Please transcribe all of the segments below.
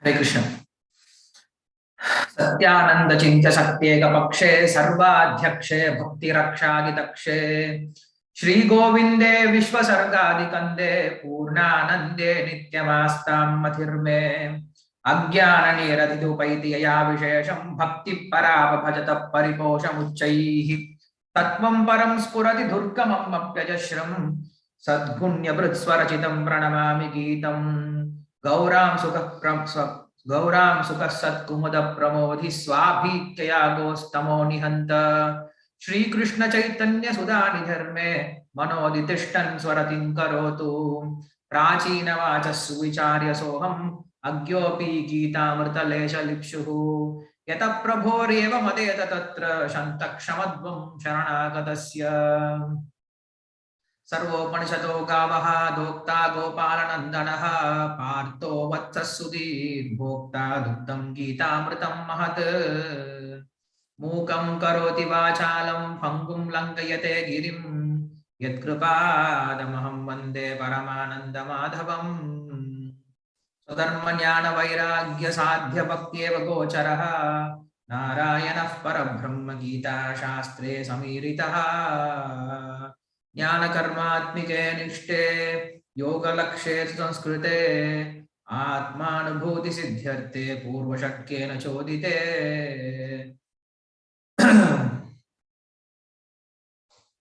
Hare Krishna. Satyananda Chinta Satyega Pakshe Sarvadhyakshe Bhakti Rakshagitakshe Shri Govinde Vishwa Sargadikande Purnanande Nityamastam Mathirme Agyana Niradidupaiti Aya Vishesham Bhakti Parava Bhajata Pariposham Uchaihi Tatvam Param Spurati Durgamam Apyajashram Sadgunya Brutswarachitam Pranamami Gitam Gauram Sukha Gauram Sukasat Kumada Pramodhi Swabhikya Gostamo Nihanta Shri Krishna Chaitanya Sudani Dharme Manoditishtan Swaratin Karotu Prachina Vachas Vicharya Soham Agyopi Gita Mrtalesha Lipshuhu Yata Prabhoreva Madeta Tatra Shantakshamadvam Sharanagatasya सर्वोपनिषदो गावः दोक्ता गोपालनन्दनः पार्थो वत्ससुधीर् भोक्ता दुग्धं गीतामृतं महत् मूकं करोति वाचालं पङ्गुं लङ्घयते गिरिं यत्कृपादमहं वन्दे परमानन्दमाधवम् स्वधर्मज्ञानवैराग्यसाध्यभक्त्येव गोचरः नारायणः परब्रह्म गीताशास्त्रे समीरितः ज्ञान कर्मात्मिके निष्ठे योग लक्ष्ये संस्कृते आत्मानुभूति सिद्ध्यर्थे पूर्वशक्येन चोदिते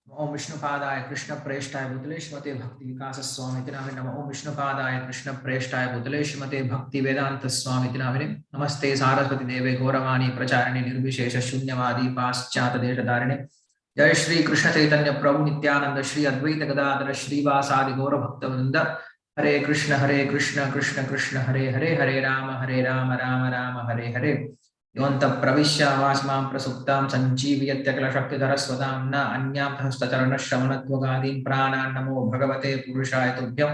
ओम विष्णुपादाय कृष्ण प्रेष्ठाय भूतले श्रीमते भक्ति विकास स्वामी नामिने नमः। ओम विष्णुपादाय कृष्ण प्रेष्ठाय भूतले श्रीमते भक्ति वेदांत स्वामी नामिने नमस्ते सारस्वती देवे गौरवाणी प्रचारिणे निर्विशेष शून्यवादी पाश्चात्य देशधारिणे जय श्री कृष्ण चैतन्य प्रभु नित्यानंद श्री अद्वैत गदाधर श्रीवासादि गौर भक्तवृंद हरे कृष्ण कृष्ण कृष्ण हरे हरे हरे राम राम राम हरे हरे योऽन्त प्रविश्य वास्मां प्रसुप्तां सञ्जीवयत्यखिलशक्तिधर स्वधाम्ना अन्यां हस्तचरणश्रवणत्वगादीन् प्राणान् नमो भगवते पुरुषाय तुभ्यं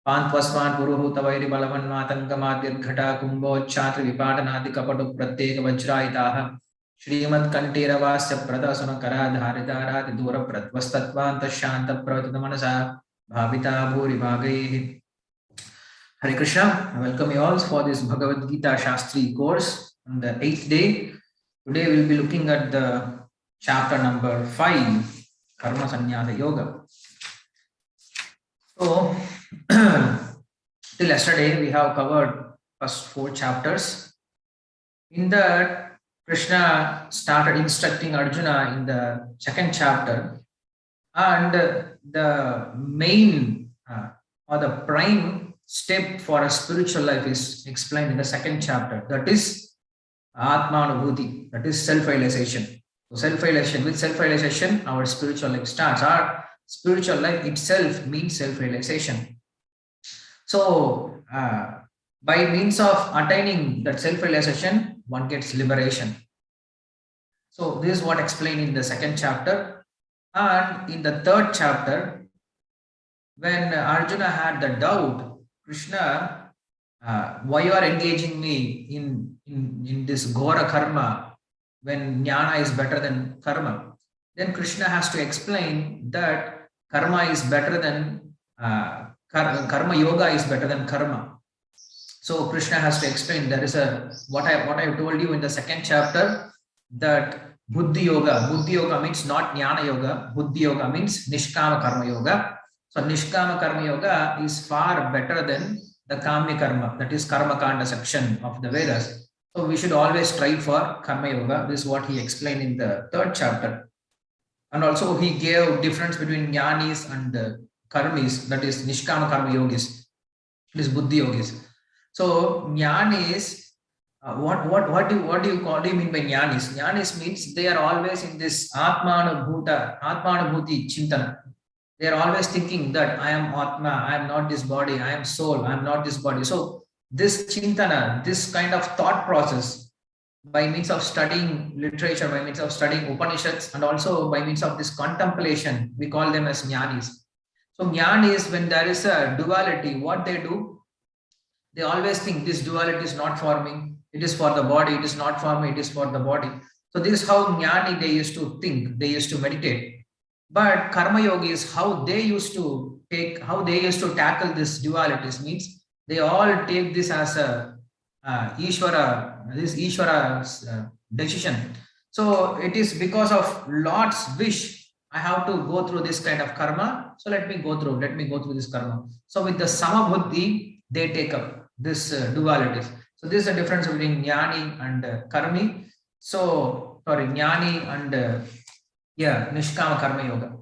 पान्त्वस्मान् पुरुहूतवैरिबलवन्मातङ्गमाद्यर्घटा कुम्भोच्चात्रिविपाटनादिकपटु प्रत्येक वज्रायिताः श्रीमत्कण्ठीरवास्य प्रदसुनकराधारिताराति दूरप्रद्वस्तत्वान्तशान्तप्रवतितमनसा भाविता भूरिभागैः. Hare Krishna. I welcome you all for this Bhagavad Gita Sastri course on the 8th day. Today we will be looking at the chapter number 5, Karma Sannyasa Yoga. So, till yesterday we have covered first 4 chapters. In that, Krishna started instructing Arjuna in the 2nd chapter, and the main or the prime step for a spiritual life is explained in the 2nd chapter. That is Atmanubhuti, that is self-realization. So self-realization, with self-realization, our spiritual life starts. Our spiritual life itself means self-realization. So by means of attaining that self-realization, one gets liberation. So this is what explained in the 2nd chapter. And in the 3rd chapter, when Arjuna had the doubt, Krishna, why you are engaging me in this Ghora karma when jnana is better than karma? Then Krishna has to explain that karma is better than karma yoga is better than karma. So Krishna has to explain there is a what I told you in the 2nd chapter, that Buddhi yoga means not jnana yoga. Buddhi yoga means nishkama karma yoga. So nishkama karma yoga is far better than the kamya karma, that is karma kanda section of the Vedas. So we should always strive for karma yoga. This is what he explained in the 3rd chapter. And also he gave difference between jnanis and karmis, that is nishkama karma yogis, it is buddhi yogis. So jnanis, what do you mean by jnanis? Jnanis means they are always in this atmanubhuti chintana. They are always thinking that I am atma, I am not this body, I am soul, I am not this body. So this chintana, this kind of thought process, by means of studying literature, by means of studying Upanishads, and also by means of this contemplation, we call them as jnanis. So jnanis, when there is a duality, what they do, they always think this duality is not for me, it is for the body, it is not for me, it is for the body. So this is how jnani they used to think, they used to meditate. But karma yogis, how they used to tackle this dualities means they all take this as a Ishvara, this Ishvara's decision. So it is because of Lord's wish I have to go through this kind of karma. So let me go through this karma. So with the Samabuddhi, they take up this dualities. So this is the difference between Jnani and Karmi. So sorry, Jnani and Nishkama Karma Yoga.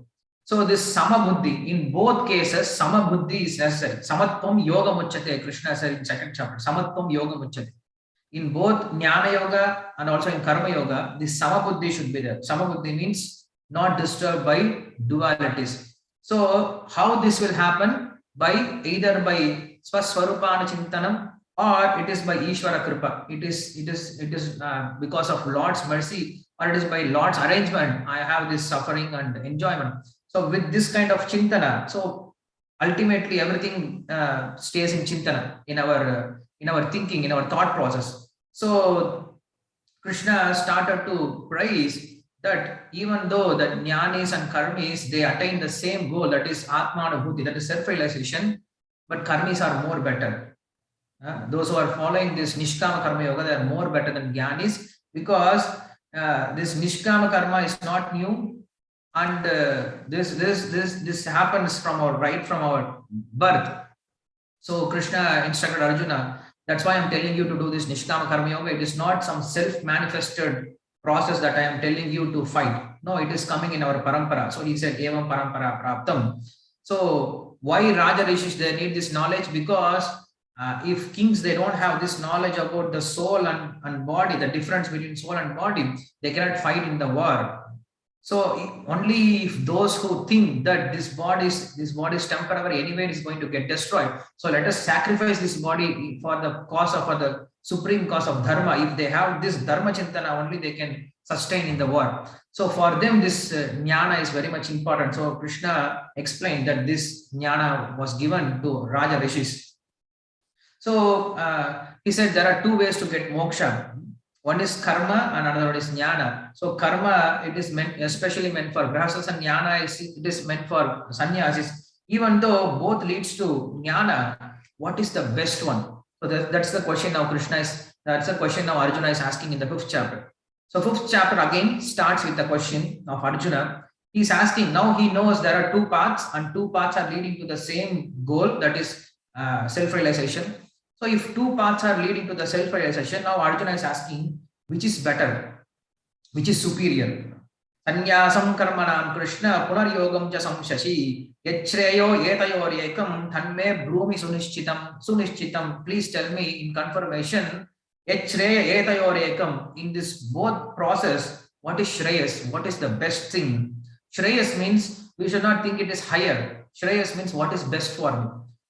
So this Samabuddhi, in both cases, Samabuddhi is necessary. Samatvam Yoga Muchyate, Krishna said in second chapter. Samatvam Yoga Muchyate. In both Jnana Yoga and also in Karma Yoga, this Samabuddhi should be there. Samabuddhi means not disturbed by dualities. So how this will happen? By either by Swaswarupana Chintanam or it is by Ishvara Kripa. It is because of Lord's mercy or it is by Lord's arrangement. I have this suffering and enjoyment. So with this kind of Chintana, so ultimately everything stays in Chintana, in our thinking, in our thought process. So Krishna started to praise that even though the jnanis and karmis, they attain the same goal, that is Atmanubhuti, that is self-realization, but karmis are more better. Those who are following this Nishkama Karma Yoga, they are more better than jnanis because this Nishkama Karma is not new, and this happens from our birth. So Krishna instructed Arjuna. That's why I'm telling you to do this Nishkama Karma Yoga. It is not some self-manifested process that I am telling you to fight. No, it is coming in our parampara. So he said, Evam parampara praptam. So why Raja Rishis, they need this knowledge? Because if kings, they don't have this knowledge about the soul and body, the difference between soul and body, they cannot fight in the war. So only if those who think that this body is temporary, anyway, is going to get destroyed. So let us sacrifice this body for the supreme cause of dharma. If they have this dharma chintana, only they can sustain in the war. So for them, this jnana is very much important. So Krishna explained that this jnana was given to Raja Rishis. So he said there are two ways to get moksha. One is karma and another one is jnana. So karma, it is especially meant for grahasthas, and jnana it is meant for sannyasis. Even though both leads to jnana, what is the best one? So that's the question now that's the question now Arjuna is asking in the 5th chapter. So 5th chapter again starts with the question of Arjuna. He's asking, now he knows there are two paths and two paths are leading to the same goal, that is self-realization. So if two paths are leading to the self-realization, now Arjuna is asking, which is better, which is superior? Sannyasam karmanam Krishna punaryogam cha samshashi yachreyo etayor ekam thanme brumi sunishchitam. Please tell me in confirmation, yachreya etayor ekam, in this both process, what is Shreyas? What is the best thing? Shreyas means we should not think it is higher. Shreyas means what is best for me.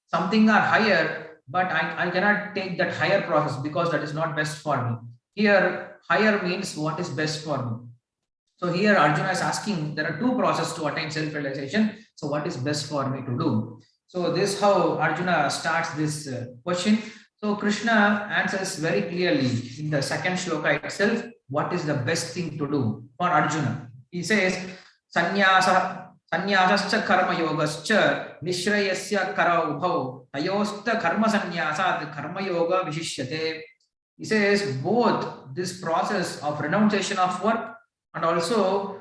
Something are higher, but I cannot take that higher process because that is not best for me. Here, higher means what is best for me. So here Arjuna is asking, there are two processes to attain self-realization. So what is best for me to do? So this is how Arjuna starts this question. So Krishna answers very clearly in the 2nd shloka itself, what is the best thing to do for Arjuna. He says, Sannyasascha karma yogascha nishrayasya kara ubhau tayosta karma sannyasat karma yoga vishishyate. He says both this process of renunciation of work and also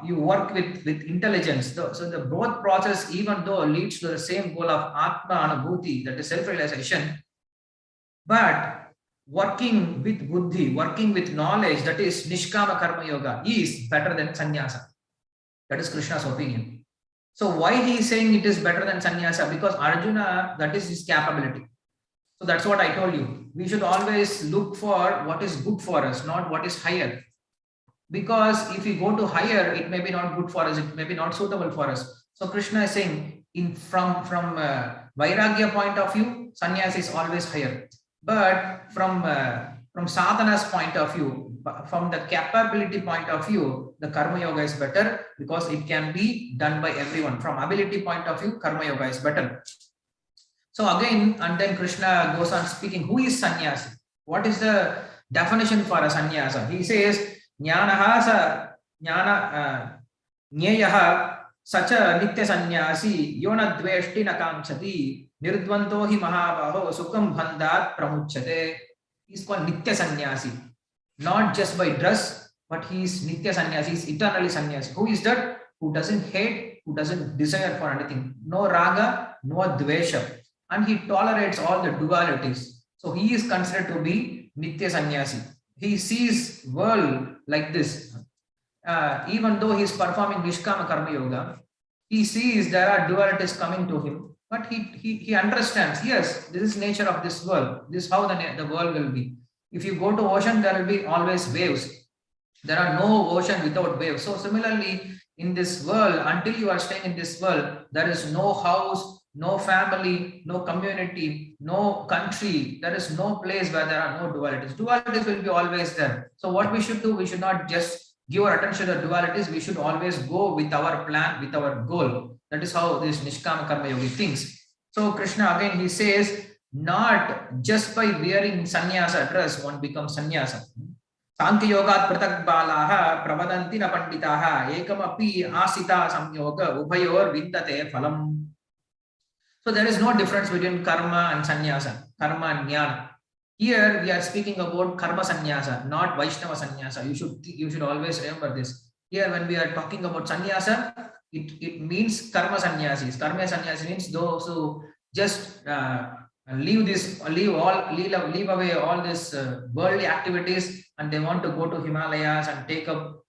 you work with intelligence. So the both process, even though leads to the same goal of Atma Anubhuti, that is self-realization, but working with buddhi, working with knowledge, that is Nishkama Karma Yoga, is better than sannyasa. That is Krishna's opinion. So why he is saying it is better than sannyasa? Because Arjuna, that is his capability. So that's what I told you. We should always look for what is good for us, not what is higher. Because if we go to higher, it may be not good for us, it may be not suitable for us. So Krishna is saying, from Vairagya point of view, sannyasa is always higher. But from sadhana's point of view, from the capability point of view, the karma yoga is better because it can be done by everyone. From ability point of view, karma yoga is better. So again, and then Krishna goes on speaking, who is sannyasi? What is the definition for a sannyasa? He says, jnanaha nyeyaha sacha nitya sannyasi yona dveshti nakamchati nirdvanto hi mahabaho sukham bandhat pramuchyate. He is called Nitya Sannyasi. Not just by dress, but he is Nitya Sannyasi, he is eternally Sannyasi. Who is that? Who doesn't hate, who doesn't desire for anything. No raga, no dvesha. And he tolerates all the dualities. So he is considered to be Nitya Sannyasi. He sees world like this. Even though he is performing Nishkama Karma Yoga, he sees there are dualities coming to him. But he understands, yes, this is nature of this world. This is how the world will be. If you go to ocean, there will be always waves. There are no ocean without waves. So similarly, in this world, until you are staying in this world, there is no house, no family, no community, no country. There is no place where there are no dualities. Dualities will be always there. So what we should do, we should not just give our attention to the dualities. We should always go with our plan, with our goal. That is how this Nishkama Karma Yogi thinks. So Krishna again, he says, not just by wearing sannyasa dress one becomes sannyasa. Sankhya yogat pratak balaha pravadanti na panditaha ekamapi asita samyoga ubhayor vindate phalam. So there is no difference between karma and sannyasa, karma and jnana. Here we are speaking about karma sannyasa, not Vaishnava sannyasa. You should always remember this. Here when we are talking about sannyasa, it means karma sannyasis. Karma sannyasi means those who just leave away all this worldly activities, and they want to go to Himalayas and take up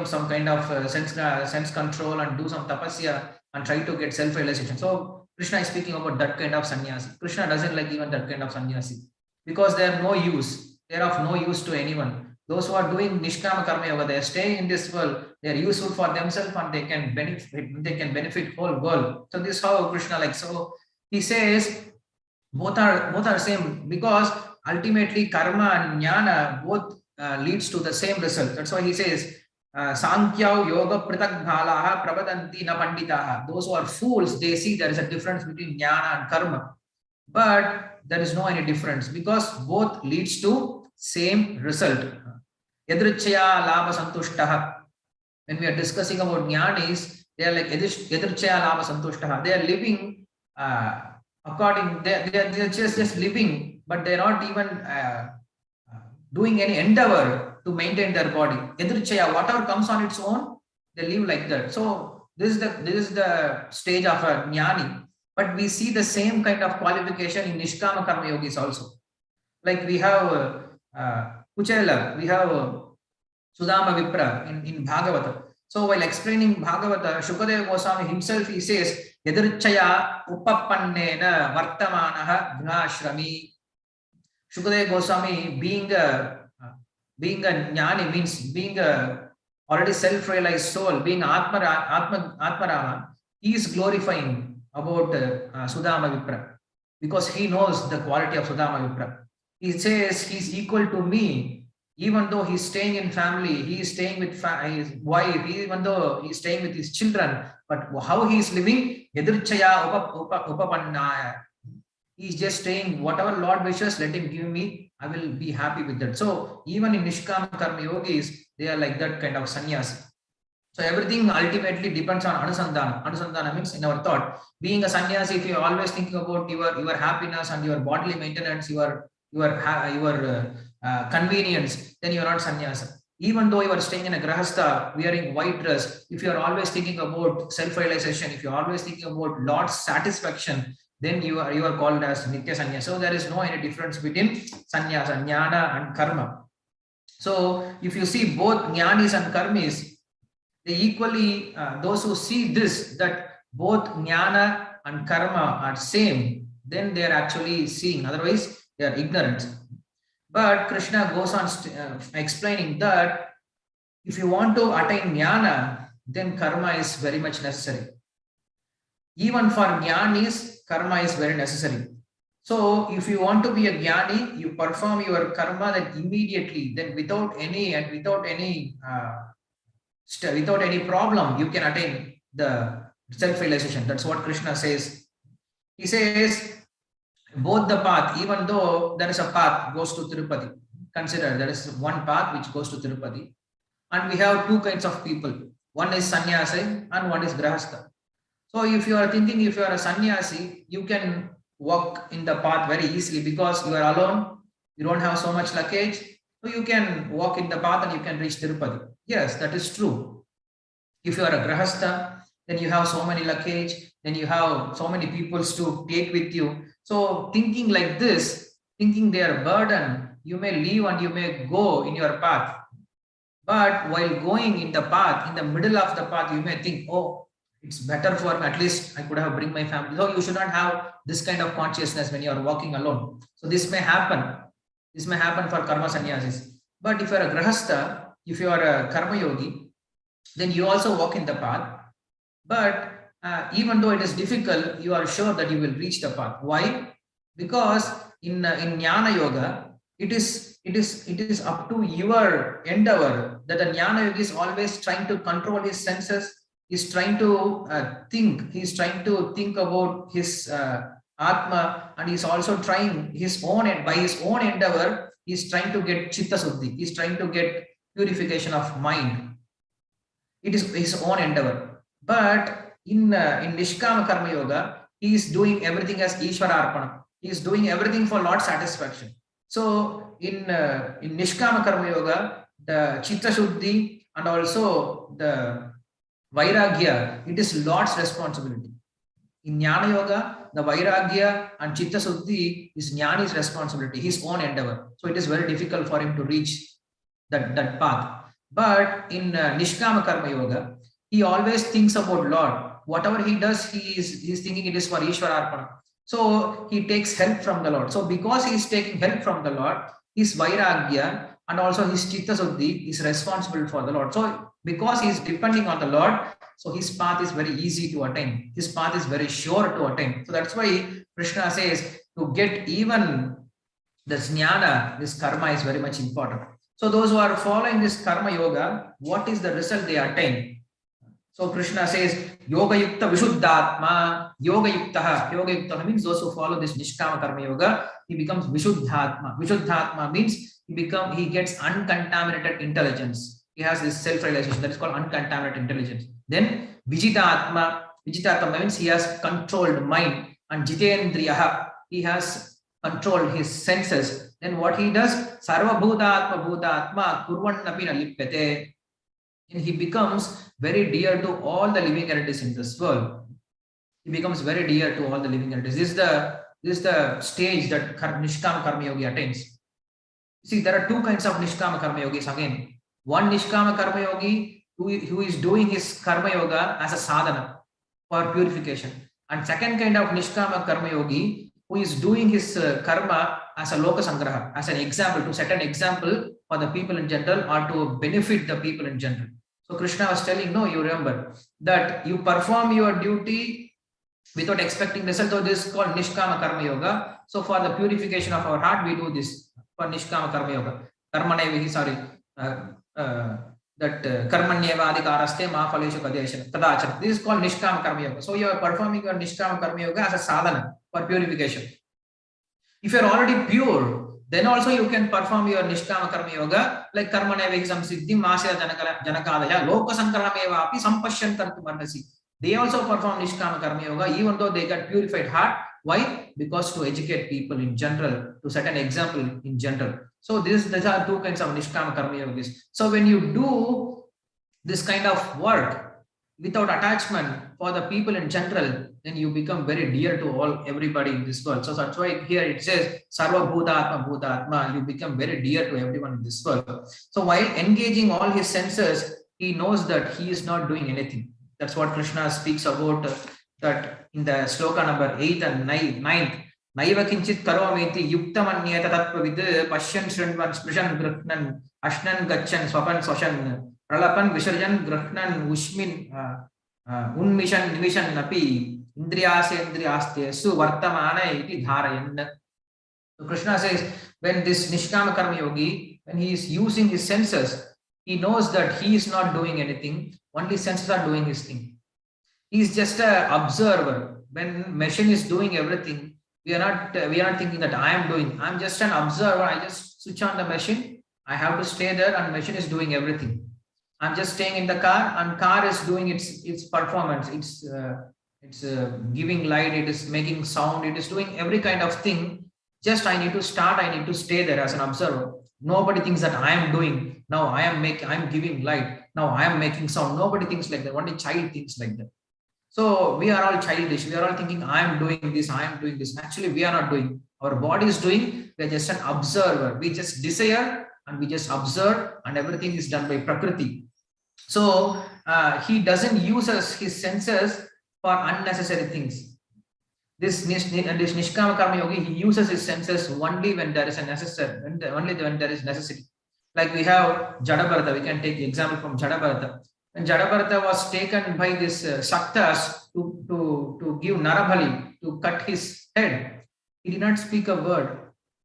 some kind of sense control and do some tapasya and try to get self-realization. So Krishna is speaking about that kind of sannyasi. Krishna doesn't like even that kind of sannyasi because they are no use. They are of no use to anyone. Those who are doing Nishkama Karma Yoga, they are staying in this world. They are useful for themselves and they can benefit whole world. So this is how Krishna likes. So he says both are same because ultimately karma and jnana both leads to the same result. That's why he says Sankhya yoga pratak bhalaha pravadanti na panditaha. Those who are fools, they see there is a difference between jnana and karma, but there is no any difference because both leads to same result. Yadrichaya labha santushtaha. When we are discussing about jnanis, they are like yadrichaya labha santushtaha. They are living according, they are just living, but they are not even doing any endeavor to maintain their body. Yadrichaya, whatever comes on its own, they live like that. So this is the stage of a jnani. But we see the same kind of qualification in Nishkama Karma Yogis also. Like we have Kuchela, we have Sudama Vipra in Bhagavata. So while explaining Bhagavata, Shukadeva Goswami himself, he says, Yadrichaya upapannena vartamanaha gnashrami. Shukadeva Goswami being a jnani means being a already self-realized soul, being Atmarama, he is glorifying about Sudama Vipra because he knows the quality of Sudama Vipra. He says he's equal to me, even though he's staying in family, he is staying with his wife, even though he's staying with his children, but how he is living, Yadrichaya upapannaya. He's just staying, whatever Lord wishes, let him give me, I will be happy with that. So even in Nishkama Karma Yogis, they are like that kind of sannyasi. So everything ultimately depends on anusandhana. Anusandhana means in our thought. Being a sannyasi, if you are always thinking about your happiness and your bodily maintenance, your convenience, then you are not sannyasa. Even though you are staying in a grahastha, wearing white dress, if you are always thinking about self-realization, if you are always thinking about Lord's satisfaction, then you are called as Nitya Sannyasa. So there is no any difference between sannyasa, jnana and karma. So if you see both jnanis and karmis, they equally, those who see this, that both jnana and karma are same, then they are actually seeing. Otherwise, they are ignorant. But Krishna goes on explaining that if you want to attain jnana, then karma is very much necessary. Even for jnanis, karma is very necessary. So if you want to be a jnani, you perform your karma then immediately, then without any problem, you can attain the self-realization. That's what Krishna says. He says, both the path, even though there is a path goes to Tirupati, consider there is one path which goes to Tirupati, and we have two kinds of people. One is sannyasi and one is grahastha. So if you are thinking, if you are a sannyasi, you can walk in the path very easily because you are alone, You don't have so much luggage, so you can walk in the path and you can reach Tirupati. Yes, that is true. If you are a grahastha, then you have so many luggage, then you have so many peoples to take with you. So thinking like this, thinking they are burden, you may leave and you may go in your path. But while going in the path, in the middle of the path, you may think, oh, it's better for me. At least I could have bring my family. So you should not have this kind of consciousness when you are walking alone. So this may happen. This may happen for karma sannyasis. But if you are a grahastha, if you are a karma yogi, then you also walk in the path. But even though it is difficult, you are sure that you will reach the path. Why? Because in jnana yoga, it is up to your endeavor that the jnana yogi is always trying to control his senses. He's trying to think. He's trying to think about his atma, and he's also trying his own, by his own endeavor. He's trying to get chitta suddhi. He's trying to get purification of mind. It is his own endeavor. But in Nishkama Karma Yoga, he is doing everything as Ishvara Arpana. He is doing everything for Lord's satisfaction. So in Nishkama Karma Yoga, the Chitta Shuddhi and also the Vairagya, it is Lord's responsibility. In Jnana Yoga, the Vairagya and Chitta Shuddhi is Jnani's responsibility, his own endeavor. So it is very difficult for him to reach that path. But in Nishkama Karma Yoga, he always thinks about Lord. Whatever he does, he is thinking it is for Ishvara Arpana. So he takes help from the Lord. So because he is taking help from the Lord, his Vairagya and also his Chitta Suddhi is responsible for the Lord. So because he is depending on the Lord, so his path is very easy to attain. His path is very sure to attain. So that's why Krishna says to get even this jnana, this karma is very much important. So those who are following this karma yoga, what is the result they attain? So Krishna says, yoga yukta vishuddhatma, yoga yukta means those who follow this nishkama karma yoga, he becomes vishuddhatma. Vishuddhatma means he gets uncontaminated intelligence. He has this self-realization that is called uncontaminated intelligence. Then vijitatma means he has controlled mind, and jitendriyaha, he has controlled his senses. Then what he does, sarva bhutatma kurvannapi na lipyate. And he becomes very dear to all the living entities in this world. He becomes very dear to all the living entities. This is the stage that Nishkama Karma Yogi attains. See, there are two kinds of Nishkama Karma Yogis again. One Nishkama Karma Yogi who is doing his Karma Yoga as a sadhana for purification. And second kind of Nishkama Karma Yogi who is doing his karma as a loka sangraha, as an example, to set an example for the people in general or to benefit the people in general. So Krishna was telling, no, you remember that you perform your duty without expecting result. So this is called Nishkama Karma Yoga. So for the purification of our heart, we do this for Nishkama Karma Yoga. That karmanyeva adhikaraste ma phaleshu kadachana. This is called Nishkama Karma Yoga. So you are performing your Nishkama Karma Yoga as a sadhana for purification. If you are already pure, then also you can perform your Nishkama Karma Yoga like karmanevehi samsiddhim masya janakadaya loka sankarameva api sampashyan kartum arhasi. They also perform Nishkama Karma Yoga even though they got purified heart. Why? Because to educate people in general, to set an example in general. So these are two kinds of Nishkama Karma Yogis. So when you do this kind of work without attachment for the people in general, then you become very dear to everybody in this world. So that's why here it says Sarva Bhutatma, you become very dear to everyone in this world. So while engaging all his senses, he knows that he is not doing anything. That's what Krishna speaks about that in the sloka number 8 and 9th. Naiva kinchit karometi yuktamanyeta tatpavid pashyan shrindvan sprishan grihnan ashnan gachan swapan swashan pralapan visarjan grihnan ushmin unmishan nimishan napi indriyaste su vartamana iti dharayan. So Krishna says when this Nishkama Karma Yogi, when he is using his senses, he knows that he is not doing anything, only senses are doing his thing. He is just an observer. When machine is doing everything, we are not thinking that I am doing. I'm just an observer. I just switch on the machine. I have to stay there, and machine is doing everything. I'm just staying in the car, and car is doing its performance. It's giving light. It is making sound. It is doing every kind of thing Just I need to start, I need to stay there as an observer. Nobody thinks that I am doing, now I am giving light, now I am making sound. Nobody thinks like that. Only child thinks like that. So we are all childish. We are all thinking, I am doing this, I am doing this. Actually, we are not doing. Our body is doing. We are just an observer. We just desire and we just observe, and everything is done by Prakriti. So he doesn't use his senses for unnecessary things. This Nishkama Karma Yogi, he uses his senses only when there is a necessary, only when there is necessity. Like we have Jadabharata, we can take example from Jadabharata. When Jadabharata was taken by this Shaktas to give Narabali, to cut his head, he did not speak a word.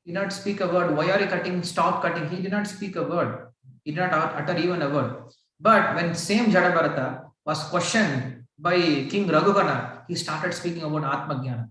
He did not speak a word. Why are you cutting? Stop cutting. He did not speak a word. He did not utter even a word. But when same Jadabharata was questioned by King Raghugana, he started speaking about Atma Jnana.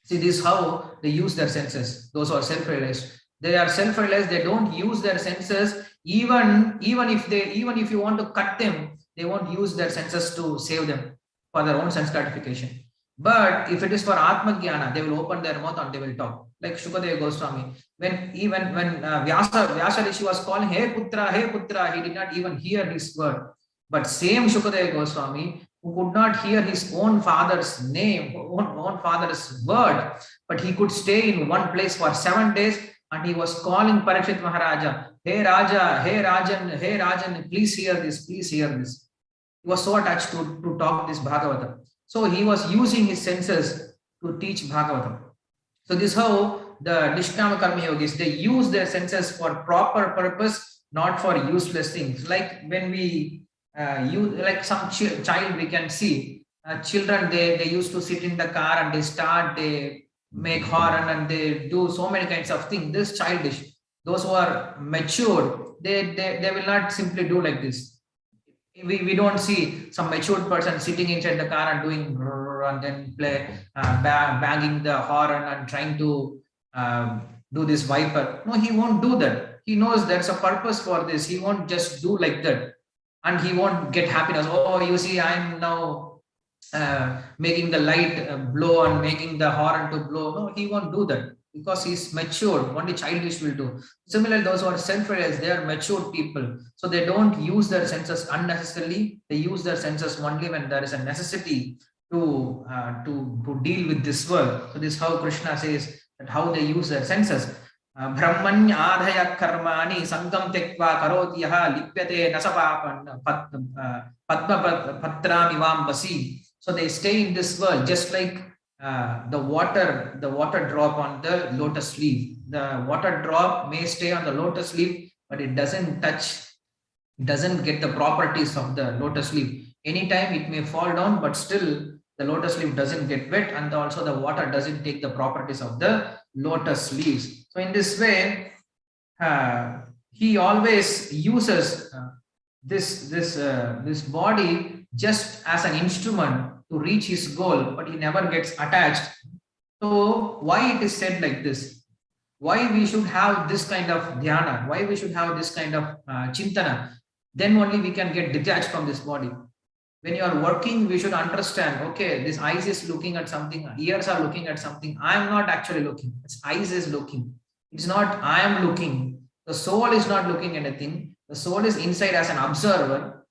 See, this is how they use their senses. Those who are self-realized. They are self-realized. They don't use their senses. Even if you want to cut them, they won't use their senses to save them for their own sense gratification. But if it is for Atma Jnana, they will open their mouth and they will talk. Like Shukadeva Goswami, when Vyasa Rishi was calling, Hey Putra, he did not even hear his word. But same Shukadeva Goswami, who could not hear his own father's name, own father's word, but he could stay in one place for 7 days, and he was calling Parikshit Maharaja, Hey Raja, Hey Rajan, please hear this, please hear this. He was so attached to talk this Bhagavata. So he was using his senses to teach Bhagavatam. So this is how the Nishkama Karma Yogis, they use their senses for proper purpose, not for useless things. Like when we like some child, we can see children, they used to sit in the car and they make horn and they do so many kinds of things. This childish. Those who are mature, they will not simply do like this. We don't see some matured person sitting inside the car and doing and then play banging the horn and trying to do this viper. No, he won't do that. He knows there's a purpose for this. He won't just do like that, and he won't get happiness. Oh, you see, I'm now making the light blow and making the horn to blow. No, he won't do that because he's mature. Only childish will do. Similarly, those who are self-realized, they are mature people. So they don't use their senses unnecessarily. They use their senses only when there is a necessity to deal with this world. So this is how Krishna says that how they use their senses. Brahmanya adhaya karmani sangam tekva karoti yaha lipyate nasapapan padma patram ivam basi. So they stay in this world just like the water drop on the lotus leaf. The water drop may stay on the lotus leaf, but it doesn't get the properties of the lotus leaf. Anytime it may fall down, but still the lotus leaf doesn't get wet, and also the water doesn't take the properties of the lotus leaves. So in this way, he always uses this body just as an instrument to reach his goal, but he never gets attached. So why it is said like this? Why we should have this kind of dhyana? Why we should have this kind of chintana? Then only we can get detached from this body. When you are working, we should understand, okay, this eyes is looking at something, ears are looking at something. I am not actually looking. It's eyes is looking. It's not I am looking. The soul is not looking at anything. The soul is inside as an observer,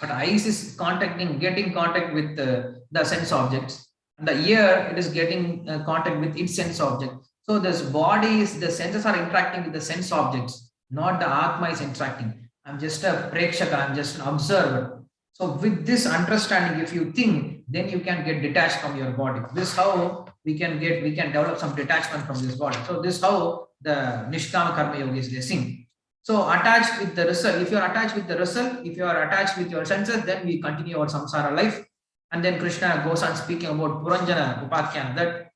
but eyes is getting contact with the sense objects, and the ear, it is getting contact with its sense object. So this body the senses are interacting with the sense objects, not the Atma is interacting. I'm just a prekshaka, I'm just an observer. So with this understanding, if you think, then you can get detached from your body. This is how we can develop some detachment from this body. So this is how the Nishkama Karma Yogis, they sing. So attached with the result, if you are attached with the result, if you are attached with your senses, then we continue our samsara life. And then Krishna goes on speaking about Puranjana Upakhyan, that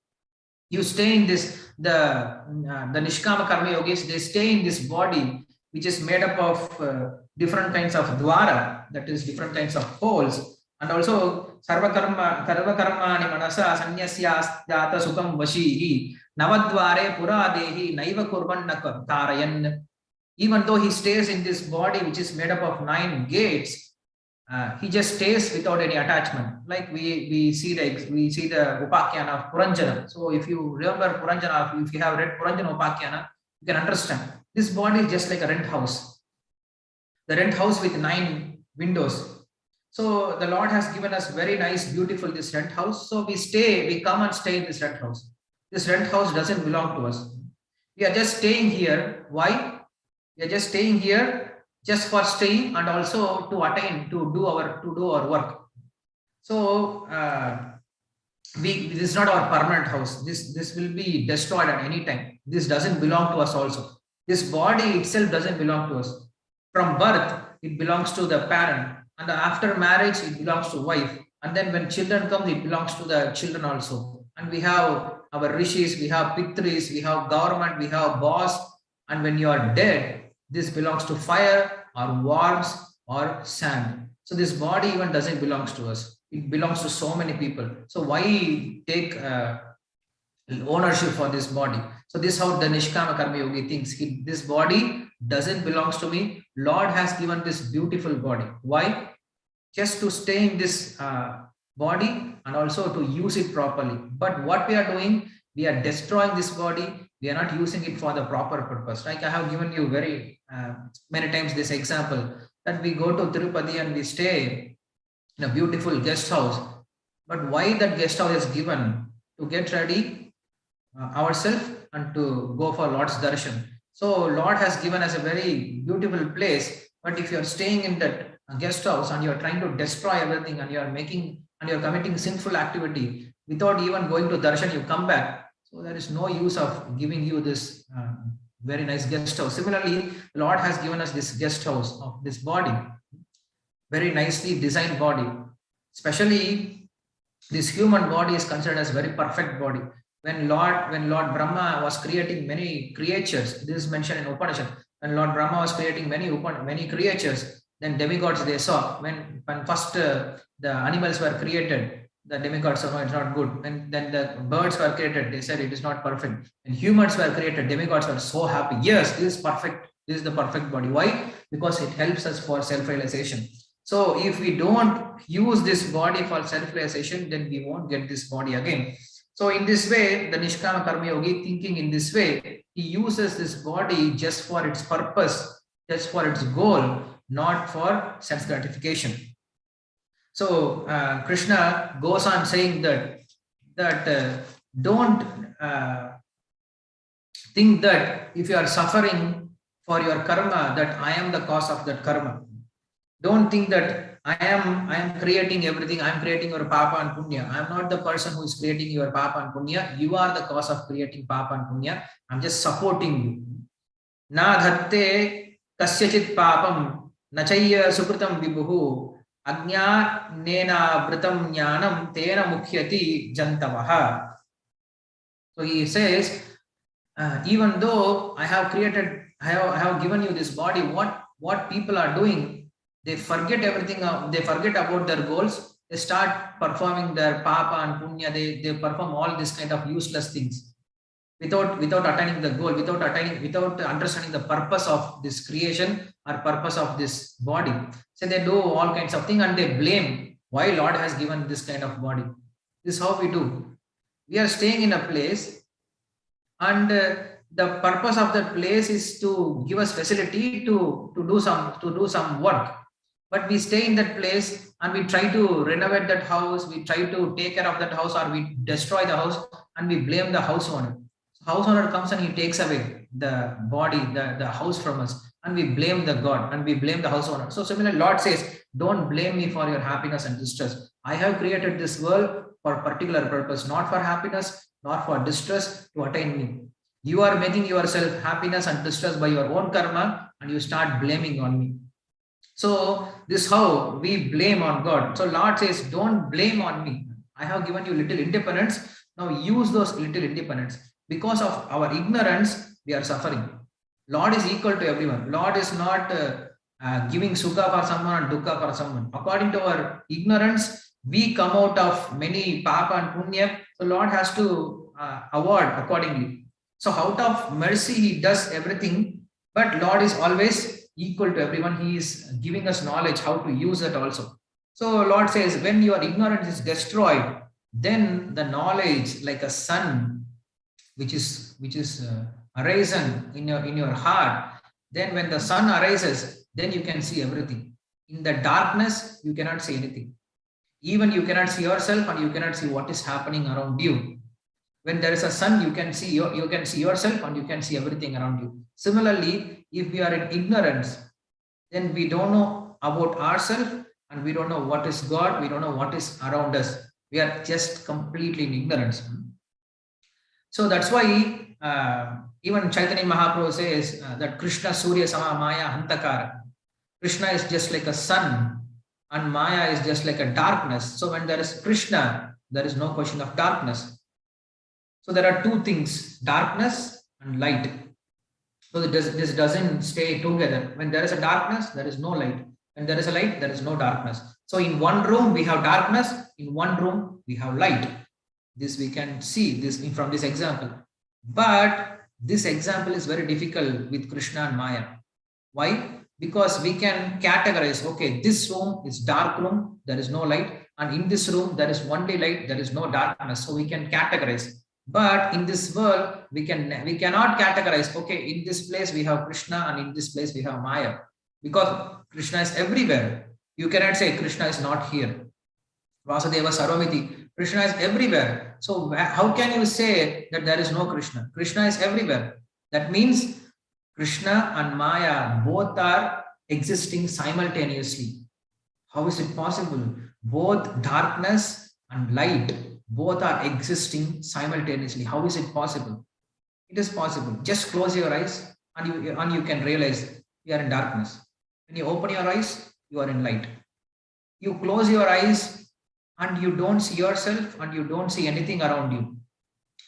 you stay in this, the Nishkama Karma Yogis, they stay in this body, which is made up of different kinds of dwara, that is different kinds of holes, and also sarva karmani manasa sannyasya jata sukham vashihi navadware puradehi naiva kurvanna tarayan. Even though he stays in this body which is made up of 9 gates, he just stays without any attachment. Like we see the Upakyana of Puranjana. So if you remember Puranjana, if you have read Puranjana Upakyana, you can understand this body is just like a rent house. The rent house with 9 windows. So the Lord has given us very nice, beautiful this rent house. So we come and stay in this rent house. This rent house doesn't belong to us. We are just staying here. Why? We are just staying here just for staying and also to do our work. So this is not our permanent house. This will be destroyed at any time. This doesn't belong to us also. This body itself doesn't belong to us. From birth, it belongs to the parent, and after marriage, it belongs to wife. And then when children come, it belongs to the children also. And we have our rishis, we have pitris, we have government, we have boss. And when you are dead, this belongs to fire or worms or sand. So this body even doesn't belong to us. It belongs to so many people. So why take ownership for this body? So this is how the Nishkama Karma Yogi thinks. This body doesn't belongs to me. Lord has given this beautiful body. Why? Just to stay in this body and also to use it properly. But what we are doing, we are destroying this body. We are not using it for the proper purpose. Like I have given you very many times this example that we go to Tirupati and we stay in a beautiful guest house. But why that guest house is given? To get ready ourselves and to go for Lord's darshan. So Lord has given us a very beautiful place, but if you are staying in that guest house and you are trying to destroy everything and you are committing sinful activity without even going to darshan, you come back. So there is no use of giving you this very nice guest house. Similarly, Lord has given us this guest house of this body, very nicely designed body. Especially this human body is considered as very perfect body. When Lord Brahma was creating many creatures, this is mentioned in Upanishad. When Lord Brahma was creating many creatures, then demigods they saw. When first the animals were created, the demigods said, no, it's not good. And then the birds were created, they said it is not perfect. And humans were created, demigods were so happy. Yes, this is perfect. This is the perfect body. Why? Because it helps us for self-realization. So if we don't use this body for self-realization, then we won't get this body again. So in this way, the Nishkama Karma Yogi thinking in this way, he uses this body just for its purpose, just for its goal, not for sense gratification. So Krishna goes on saying that don't think that if you are suffering for your karma, that I am the cause of that karma. Don't think that I am creating everything. I am creating your papa and punya. I am not the person who is creating your papa and punya. You are the cause of creating papa and punya. I am just supporting you. Na dhatte kasyachit papam nachaya sukritam vibhuhu agnya nena vritam jnanam tena mukhyati jantavaha. So he says, even though I have given you this body, what people are doing, they forget everything. They forget about their goals. They start performing their papa and punya. They perform all this kind of useless things without attaining the goal, without understanding the purpose of this creation or purpose of this body. So they do all kinds of things and they blame why Lord has given this kind of body. This is how we do. We are staying in a place and the purpose of that place is to give us facility to do some work. But we stay in that place and we try to renovate that house, we try to take care of that house, or we destroy the house and we blame the house owner. So house owner comes and he takes away the body, the house from us, and we blame the God and we blame the house owner. So similarly, Lord says, don't blame me for your happiness and distress. I have created this world for a particular purpose, not for happiness, nor for distress to attain me. You are making yourself happiness and distress by your own karma and you start blaming on me. So this is how we blame on God. So Lord says, don't blame on me. I have given you little independence. Now use those little independence. Because of our ignorance, we are suffering. Lord is equal to everyone. Lord is not giving sukha for someone and dukkha for someone. According to our ignorance, we come out of many papa and punya. So Lord has to award accordingly. So out of mercy, he does everything. But Lord is always equal to everyone. He is giving us knowledge how to use it also. So Lord says, when your ignorance is destroyed, then the knowledge, like a sun, which is arisen in your heart. Then when the sun arises, then you can see everything. In the darkness, you cannot see anything. Even you cannot see yourself, and you cannot see what is happening around you. When there is a sun, you can see you can see yourself, and you can see everything around you. Similarly, if we are in ignorance, then we don't know about ourselves, and we don't know what is God, we don't know what is around us. We are just completely in ignorance. So that's why even Chaitanya Mahaprabhu says that Krishna Surya Sama Maya Hantakara. Krishna is just like a sun, and Maya is just like a darkness. So when there is Krishna, there is no question of darkness. So there are two things, darkness and light. So this doesn't stay together. When there is a darkness, there is no light. When there is a light, there is no darkness. So in one room, we have darkness. In one room, we have light. This we can see this from this example. But this example is very difficult with Krishna and Maya. Why? Because we can categorize, okay, this room is dark room, there is no light, and in this room there is only light, there is no darkness. So we can categorize. But in this world, we cannot categorize, okay, in this place we have Krishna, and in this place we have Maya. Because Krishna is everywhere. You cannot say Krishna is not here. Vasudeva Sarvamiti. Krishna is everywhere. So how can you say that there is no Krishna? Krishna is everywhere. That means Krishna and Maya both are existing simultaneously. How is it possible? Both darkness and light, both are existing simultaneously. How is it possible? It is possible. Just close your eyes and you can realize you are in darkness. When you open your eyes, you are in light. You close your eyes and you don't see yourself and you don't see anything around you.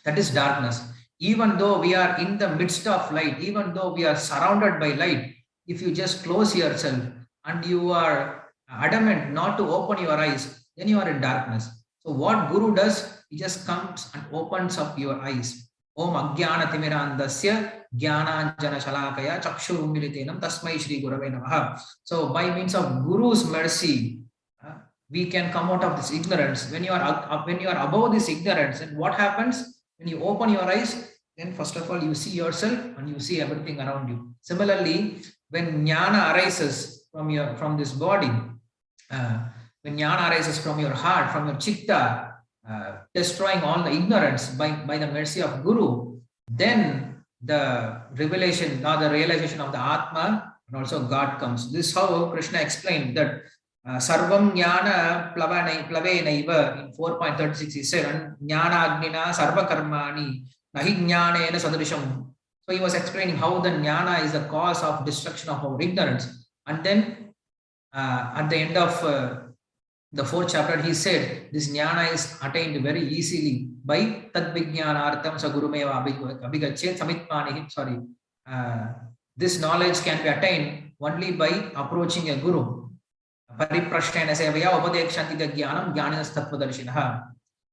That is darkness. Even though we are in the midst of light, even though we are surrounded by light, if you just close yourself and you are adamant not to open your eyes, then you are in darkness. So what Guru does, he just comes and opens up your eyes. Om Ajnana Timirandasya Jnananjana Shalakaya Chakshurumilitenam Tasmai Shri Gurave Namaha. So by means of Guru's mercy, we can come out of this ignorance. When you are above this ignorance, and what happens? When you open your eyes, then first of all, you see yourself and you see everything around you. Similarly, when jnana arises from this body, when jnana arises from your heart, from your chitta, destroying all the ignorance by the mercy of Guru, then the revelation or the realization of the Atma and also God comes. This is how Krishna explained that Sarvam Jnana Plavenaiva in 4.36 he said, Jnana Agnina Sarva Karmani Nahi Jnanena Sadrisham. So he was explaining how the Jnana is the cause of destruction of our ignorance. And then at the end of the 4th chapter, he said this Jnana is attained very easily by Tadvijnanartham Sagurumeva Abhigachet Samitmani. Sorry. This knowledge can be attained only by approaching a Guru.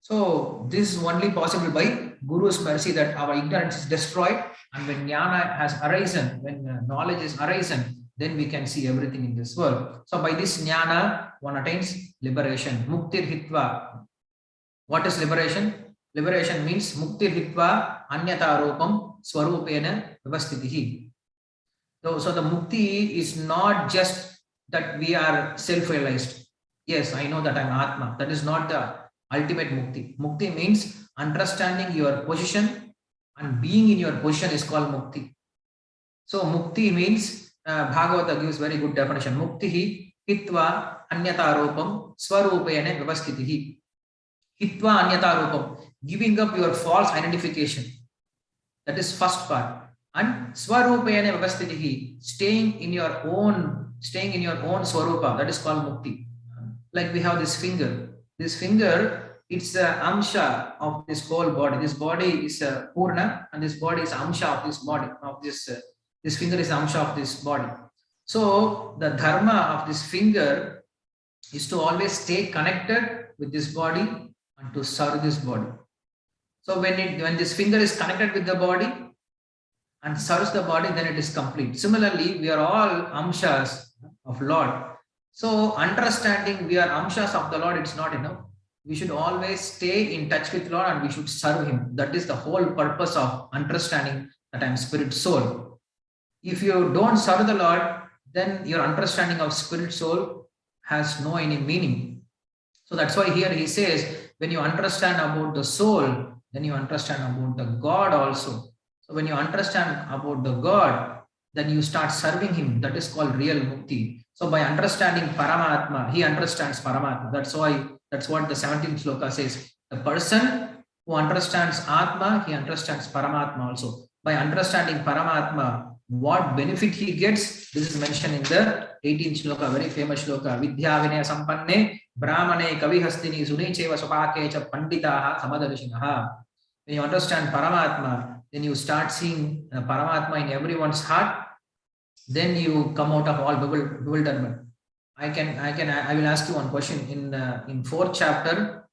So this is only possible by Guru's mercy, that our ignorance is destroyed, and when jnana has arisen, when knowledge is arisen, then we can see everything in this world. So by this jnana, one attains liberation. Muktir hitva. What is liberation? Liberation means muktir hitva anyata rupam swarupena vivastitihi. So the mukti is not just that we are self-realized. Yes, I know that I'm Atma. That is not the ultimate mukti. Mukti means understanding your position, and being in your position is called mukti. So mukti means, Bhagavata gives very good definition. Muktihi hitva anyata rupam swarupene vivastitihi. Hitva anyata rupam, giving up your false identification. That is first part. And swarupene vivastitihi, staying in your own swarupa, that is called mukti. Like we have this finger. This finger, it's the amsha of this whole body. This body is purna, and this body is amsha of this body. This finger is amsha of this body. So the dharma of this finger is to always stay connected with this body and to serve this body. So when this finger is connected with the body, and serves the body, then it is complete. Similarly, we are all amshas of Lord. So understanding we are amshas of the Lord, it's not enough. We should always stay in touch with Lord and we should serve Him. That is the whole purpose of understanding that I am spirit soul. If you don't serve the Lord, then your understanding of spirit soul has no any meaning. So that's why here he says, when you understand about the soul, then you understand about the God also. So when you understand about the God, then you start serving Him. That is called real mukti. So by understanding Paramatma, he understands Paramatma. That's what the 17th sloka says. The person who understands Atma, he understands Paramatma also. By understanding Paramatma, what benefit he gets, this is mentioned in the 18th shloka, very famous shloka. Vidya vinaya sampanne brahmane kavihastini sunicheva supake cha panditaha samadarshinaha. When you understand Paramatma, then you start seeing Paramatma in everyone's heart. Then you come out of all bewilderment. I will ask you one question. In 4th chapter,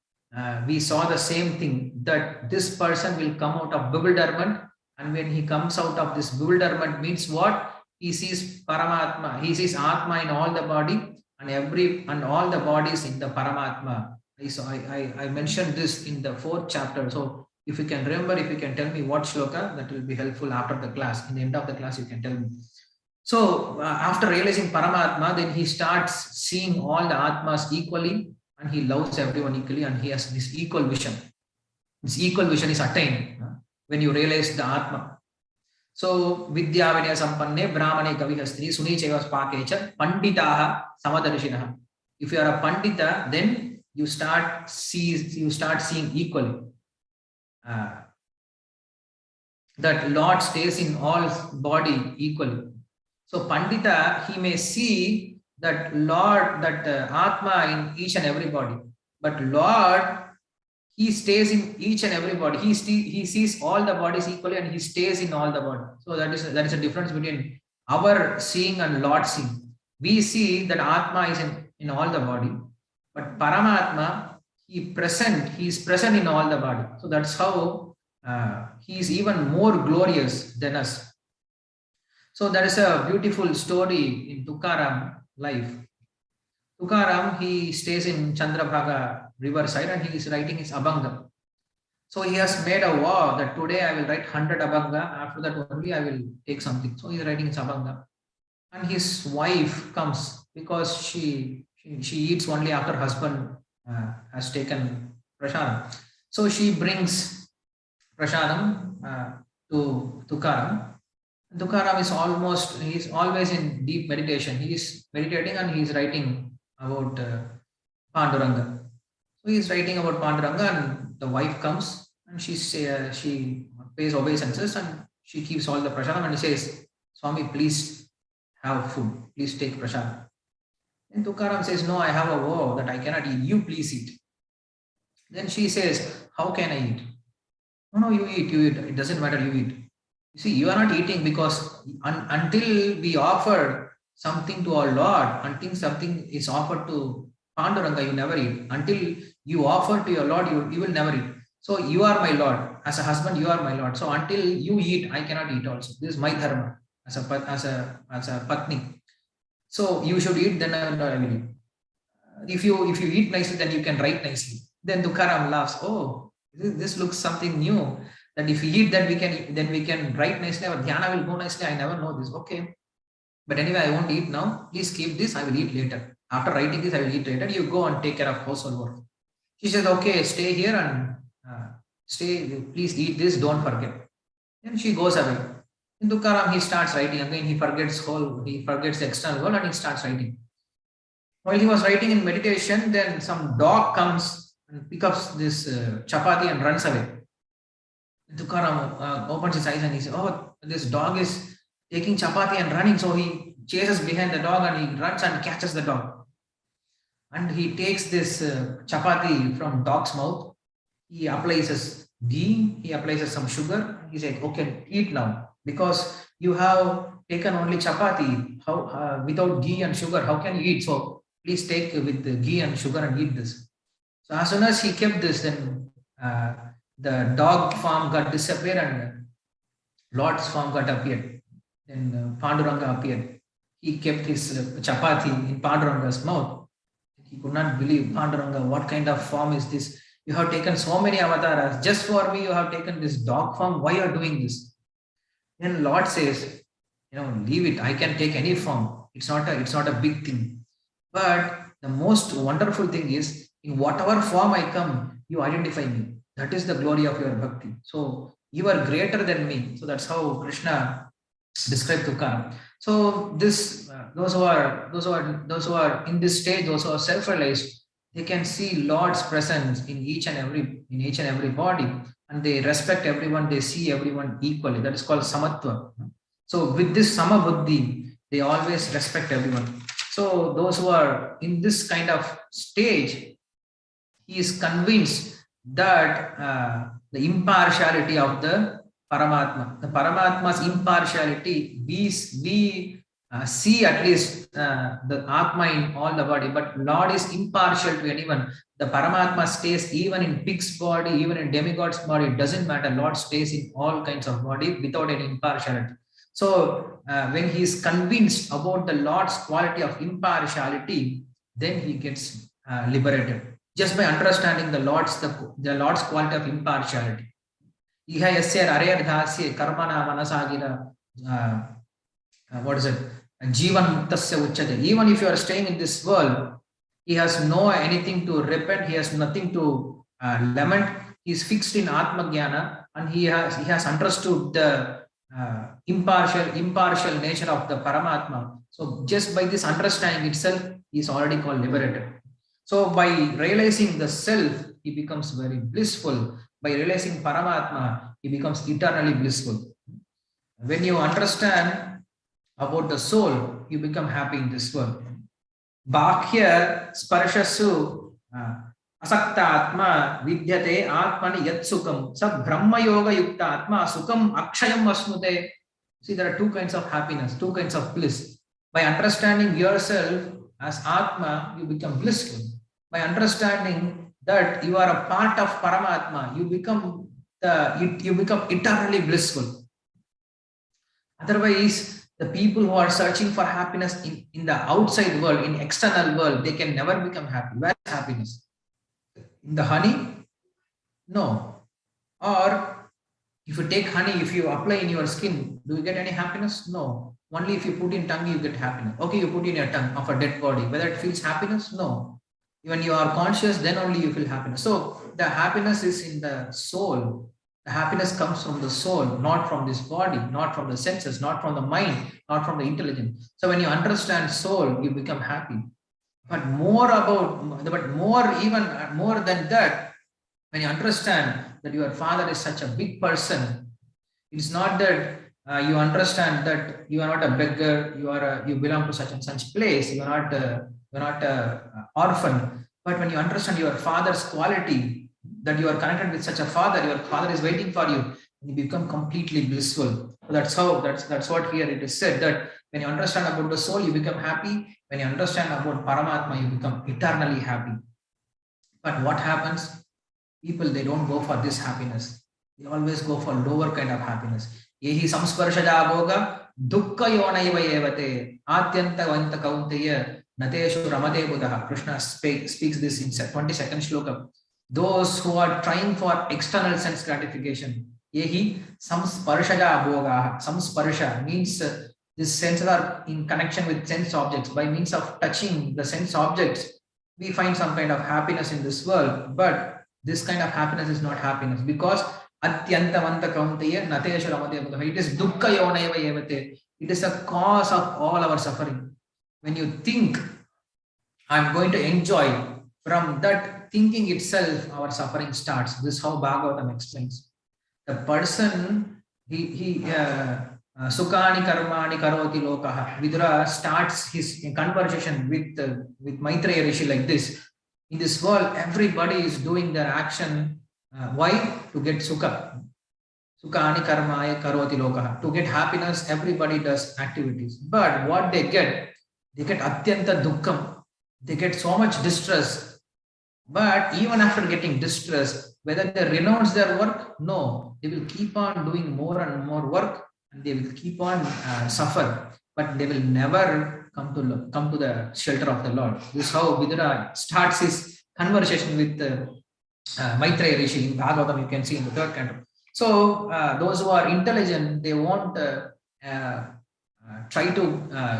we saw the same thing, that this person will come out of bewilderment, and when he comes out of this bewilderment means what? He sees Paramatma, he sees Atma in all the body, and all the bodies in the Paramatma. I mentioned this in the 4th chapter. So if you can remember, if you can tell me what shloka, that will be helpful after the class. In the end of the class, you can tell me. So after realizing Paramatma, then he starts seeing all the Atmas equally, and he loves everyone equally, and he has this equal vision. This equal vision is attained when you realize the Atma. So Vidya Vinaya Sampanne Brahmane Kavihastri Sunicheva Spakecha Panditaha Samadarshinaha. If you are a Pandita, then you start seeing equally. That Lord stays in all body equally. So Pandita, he may see that Lord, that Atma in each and every body. But Lord, he stays in each and every body. He sees all the bodies equally, and he stays in all the body. So that is a difference between our seeing and Lord seeing. We see that Atma is in all the body, but Paramatma, he is present in all the body. So that's how he is even more glorious than us. So there is a beautiful story in Tukaram life. Tukaram, he stays in Chandrabhaga riverside, and he is writing his Abhanga. So he has made a vow that today I will write 100 Abhanga, after that only I will take something. So he is writing his Abhanga. And his wife comes, because she eats only after husband has taken prasadam. So she brings prasadam to Tukaram. Tukaram he's always in deep meditation. He is meditating and he is writing about Panduranga. So he is writing about Panduranga, and the wife comes and she pays obeisances, and she keeps all the prasadam, and he says, Swami, please have food. Please take prasadam. And Tukaram says, no, I have a vow that I cannot eat. You please eat. Then she says, how can I eat? No, you eat. It doesn't matter, you eat. You see, you are not eating because until we offer something to our Lord, until something is offered to Panduranga, you never eat. Until you offer to your Lord, you will never eat. So you are my Lord. As a husband, you are my Lord. So until you eat, I cannot eat also. This is my dharma as a patni. So you should eat, then I will eat. If you eat nicely, then you can write nicely. Then Tukaram laughs. Oh, this looks something new. That if we eat, then we can write nicely. Our dhyana will go nicely. I never know this. Okay, but anyway, I won't eat now. Please keep this. I will eat later. After writing this, I will eat later. You go and take care of household work. She says, okay, stay here and stay. Please eat this. Don't forget. Then she goes away. In Tukaram, he starts writing again. He forgets the external world, and he starts writing. While he was writing in meditation, then some dog comes and picks up this chapati and runs away. Tukaram opens his eyes and he says, oh, this dog is taking chapati and running. So he chases behind the dog and he runs and catches the dog. And he takes this chapati from dog's mouth. He applies ghee, he applies some sugar. He said, okay, eat now. Because you have taken only chapati, without ghee and sugar, how can you eat? So please take with the ghee and sugar and eat this. So as soon as he kept this, then the dog form got disappeared, and Lord's form got appeared. Then Panduranga appeared. He kept his chapati in Panduranga's mouth. He could not believe, Panduranga, what kind of form is this? You have taken so many avatars. Just for me, you have taken this dog form. Why are you doing this? Then Lord says, leave it. I can take any form. It's not a big thing. But the most wonderful thing is, in whatever form I come, you identify me. That is the glory of your bhakti. So you are greater than me. So that's how Krishna described Tukar. So this those who are in this stage, those who are self-realized, they can see Lord's presence in each and every body, and they respect everyone. They see everyone equally. That is called samatva. So with this samabuddhi, they always respect everyone. So those who are in this kind of stage, he is convinced that the impartiality of the Paramatma's impartiality, we see at least the Atma in all the body, but Lord is impartial to anyone. The Paramatma stays even in pig's body, even in demigod's body, it doesn't matter. Lord stays in all kinds of body without any impartiality. So when he is convinced about the Lord's quality of impartiality, then he gets liberated just by understanding the Lord's quality of impartiality. Iha yasya arayardhasya karmana manasagira, what is it? Jivan muktasya uchyate. Even if you are staying in this world, he has no anything to repent, he has nothing to lament. He is fixed in Atma Jnana, and he has understood the impartial nature of the Paramatma. So just by this understanding itself, he is already called liberated. So by realizing the self, he becomes very blissful. By realizing Paramatma, he becomes eternally blissful. When you understand about the soul, you become happy in this world. Bhakya sparashasu asakta atma vidyate atmani yat sukam sa brahma yoga yukta atma sukam akshayam asmute. See, there are two kinds of happiness, two kinds of bliss. By understanding yourself as Atma, you become blissful. By understanding that you are a part of Paramatma, you become eternally blissful. Otherwise, the people who are searching for happiness in the outside world, in external world, they can never become happy. Where is happiness? In the honey? No. Or if you take honey, if you apply in your skin, do you get any happiness? No. Only if you put in tongue, you get happiness. Okay, you put in your tongue of a dead body. Whether it feels happiness? No. When you are conscious, then only you feel happiness. So the happiness is in the soul. The happiness comes from the soul, not from this body, not from the senses, not from the mind, not from the intelligence. So when you understand soul, you become happy. But more than that, when you understand that your father is such a big person, it's not that you understand that you are not a beggar, you belong to such and such place, you're not a orphan. But when you understand your father's quality, that you are connected with such a father, your father is waiting for you, you become completely blissful. So that's what here it is said, that when you understand about the soul, you become happy. When you understand about Paramatma, you become eternally happy. But what happens? People, they don't go for this happiness. They always go for lower kind of happiness. Yehi samsparshada bhoga dukkha yonaiva evate atyanta vanta kaunteya nateshu ramade buddha. Krishna speaks this in 22nd shloka. Those who are trying for external sense gratification, yehi samsparshada bhoga. Samsparsha means these senses are in connection with sense objects. By means of touching the sense objects, we find some kind of happiness in this world. But this kind of happiness is not happiness, because atyantavanta kaunteya nateshu ramade buddha. It is dukkha yonaiva evate. It is a cause of all our suffering. When you think, I'm going to enjoy, from that thinking itself, our suffering starts. This is how Bhagavatam explains. The person, Sukani karmani karoti lokaha. Vidura starts his conversation with Maitreya Rishi like this. In this world, everybody is doing their action. Why? To get sukha. Sukani karmaya karoti lokaha. To get happiness, everybody does activities. But what they get atyanta dukkham. They get so much distress. But even after getting distressed, whether they renounce their work, no, they will keep on doing more and more work, and they will keep on suffer, but they will never come to the shelter of the Lord. This is how Vidura starts his conversation with Maitreya Rishi in Bhagavatam. You can see in the third canto. So those who are intelligent, they won't uh, try to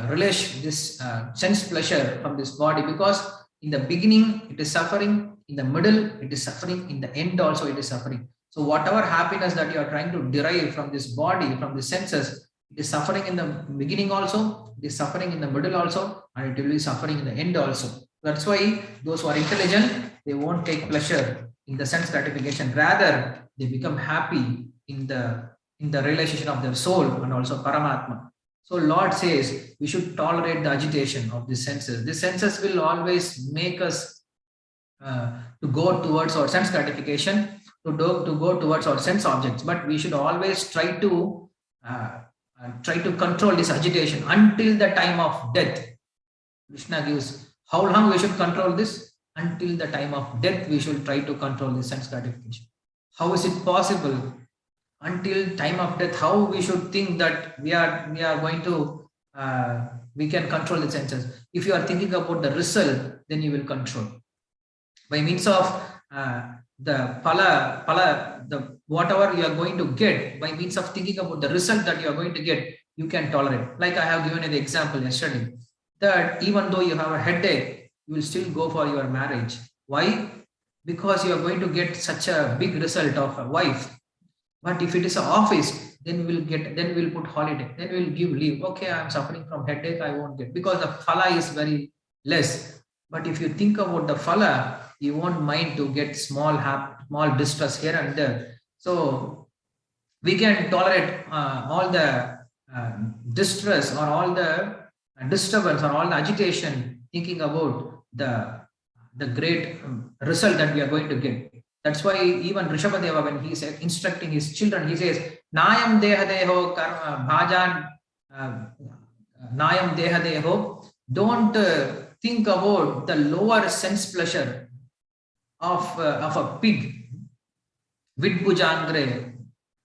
relish this sense pleasure from this body, because in the beginning it is suffering, in the middle it is suffering, in the end also it is suffering. So whatever happiness that you are trying to derive from this body, from the senses, it is suffering in the beginning also, it is suffering in the middle also, and it will be suffering in the end also. That's why those who are intelligent, they won't take pleasure in the sense gratification, rather they become happy in the realization of their soul and also Paramatma. So Lord says we should tolerate the agitation of the senses. The senses will always make us to go towards our sense gratification, to go towards our sense objects. But we should always try to control this agitation until the time of death. Krishna gives how long we should control this. Until the time of death, we should try to control the sense gratification. How is it possible? Until time of death, how we should think that we are going to we can control the senses. If you are thinking about the result, then you will control by means of the pala, the whatever you are going to get, by means of thinking about the result that you are going to get, you can tolerate. Like I have given you the example yesterday, that even though you have a headache, you will still go for your marriage. Why? Because you are going to get such a big result of a wife. But if it is an office, then we will put holiday, then we will give leave. Okay, I am suffering from headache, I won't get, because the phala is very less. But if you think about the phala, you won't mind to get small distress here and there. So we can tolerate all the distress or all the disturbance or all the agitation, thinking about the great result that we are going to get. That's why even Rishabhadeva, when he is instructing his children, he says, Nayam dehadeho karma bhajan Nayam dehadeho. Don't think about the lower sense pleasure of a pig. Vidbhujangre.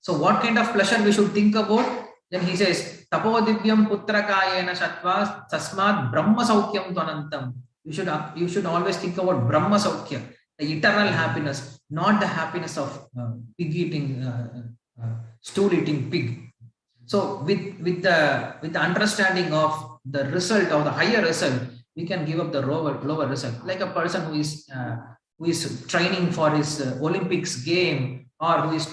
So what kind of pleasure we should think about? Then he says, Tapodivyam putrakayena shatva tasmat brahma saukyam tvanantam. You should always think about Brahma Saukya, the eternal happiness, not the happiness of pig eating, stool eating pig. So with the understanding of the result, of the higher result, we can give up the lower result. Like a person who is training for his Olympics game, or who is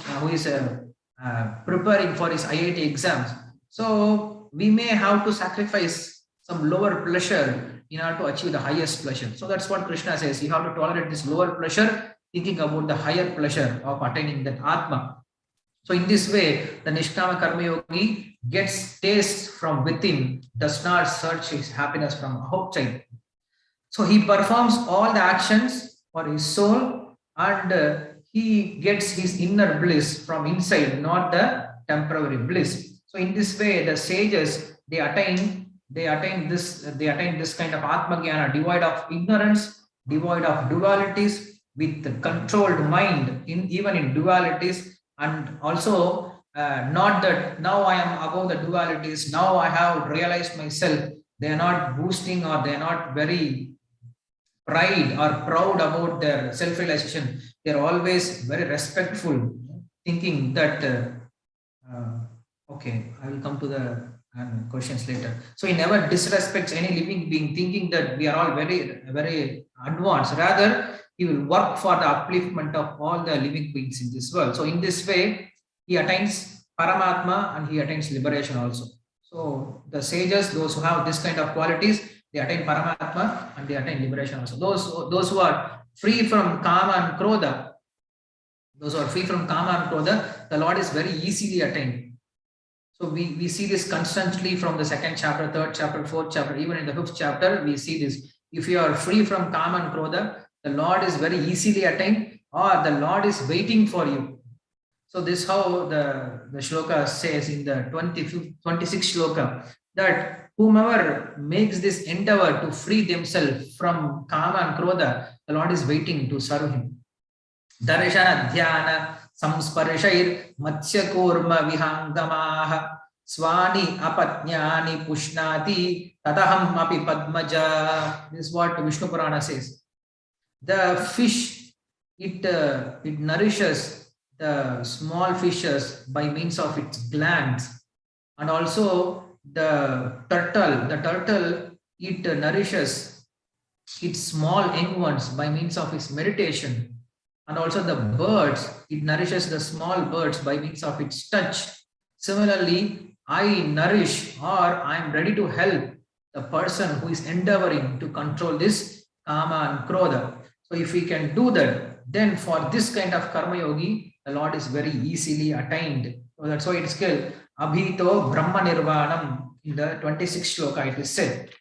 preparing for his IIT exams. So we may have to sacrifice some lower pleasure in order to achieve the highest pleasure. So that's what Krishna says. You have to tolerate this lower pleasure, thinking about the higher pleasure of attaining that Atma. So in this way, the Nishkama Karma Yogi gets taste from within, does not search his happiness from outside. So he performs all the actions for his soul, and he gets his inner bliss from inside, not the temporary bliss. So in this way, the sages, they attain this kind of Atma Jnana, devoid of ignorance, devoid of dualities, with the controlled mind even in dualities, and also not that now I am above the dualities, now I have realized myself. They are not boosting, or they are not very pride or proud about their self-realization. They are always very respectful, thinking that okay, I will come to the questions later. So he never disrespects any living being, thinking that we are all very advanced. Rather, he will work for the upliftment of all the living beings in this world. So in this way, he attains Paramatma and he attains liberation also. So the sages, those who have this kind of qualities, they attain Paramatma and they attain liberation also. Those who are free from Kama and Krodha, the Lord is very easily attained. So we see this constantly from the second chapter, third chapter, fourth chapter, even in the fifth chapter, we see this. If you are free from Kama and Krodha, the Lord is very easily attained, or the Lord is waiting for you. So this how the shloka says in the 26th shloka, that whomever makes this endeavor to free themselves from kama and krodha, the Lord is waiting to serve him. Darshana dhyana samsparshair matsya kurma vihangamaha swani apatnyani pushnati tadaham api padmaja. This is what Vishnu Purana says. The fish, it nourishes the small fishes by means of its glands, and also the turtle, it nourishes its small young ones by means of its meditation, and also the birds, it nourishes the small birds by means of its touch. Similarly, I nourish, or I am ready to help the person who is endeavoring to control this kama and krodha. So if we can do that, then for this kind of karma yogi, the Lord is very easily attained. So that's why it is called Abhito Brahma Nirvanam. In the 26th shloka it is said.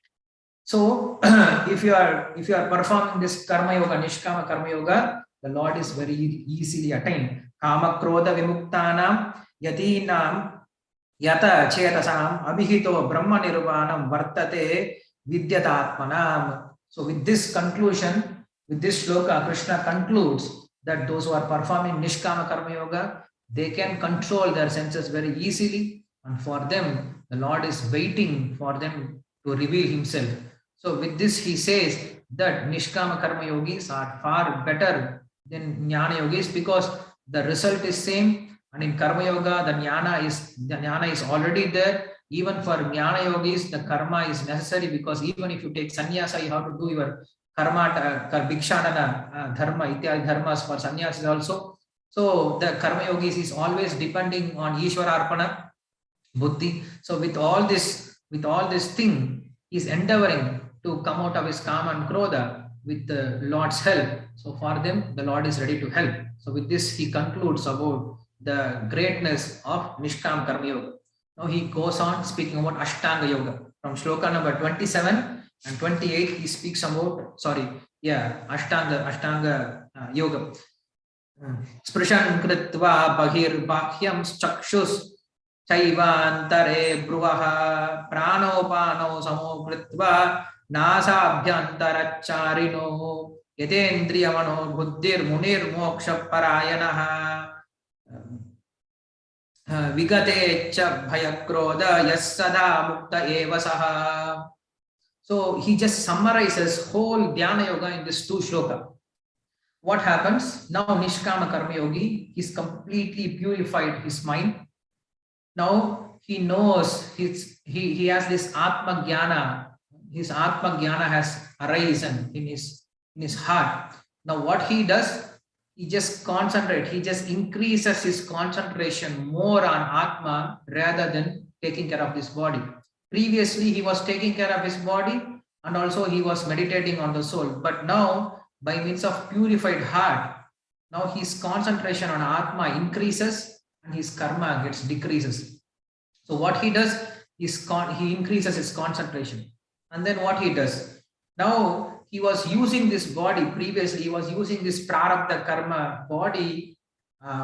So if you are performing this karma yoga, nishkama karma yoga, the Lord is very easily attained. Kama krodha vimuktanam yatinam yata chetasam abhito brahma nirvanam vartate vidyatatmanam. So with this conclusion, with this shloka, Krishna concludes that those who are performing nishkama karma yoga, they can control their senses very easily, and for them the Lord is waiting for them to reveal himself. So with this he says that nishkama karma yogis are far better than jnana yogis, because the result is same, and in karma yoga the jnana is already there. Even for jnana yogis the karma is necessary, because even if you take sannyasa, you have to do your karma, bhikshanana dharma, ityadi dharmas for sannyasis also. So the karma yogis is always depending on Ishvara arpana buddhi. So with all this thing, he is endeavoring to come out of his kama and krodha with the Lord's help. So for them, the Lord is ready to help. So with this, he concludes about the greatness of Nishkam Karma Yoga. Now he goes on speaking about Ashtanga Yoga. From shloka number 27 and 28, he speaks about, Ashtanga Yoga. Sprishan kritva bahir bhakyam chakshus chaivantare bruvaha pranopano samo kritva nasa abhyantaracharino yatendriyamano buddhir munir moksha parayanaha vigate cha bhayakroda yassada mukta eva saha. So he just summarizes whole dhyana yoga in this two shloka. What happens now? Nishkama karma yogi, he's completely purified his mind. Now he knows he has this atma jnana. His atma jnana has arisen in his heart. Now what he does, he just concentrates, he just increases his concentration more on atma rather than taking care of this body. Previously he was taking care of his body, and also he was meditating on the soul, but now by means of purified heart, now his concentration on atma increases and his karma gets decreases. So what he does is he increases his concentration. And then what he does, now he was using this body, previously he was using this prarabdha karma body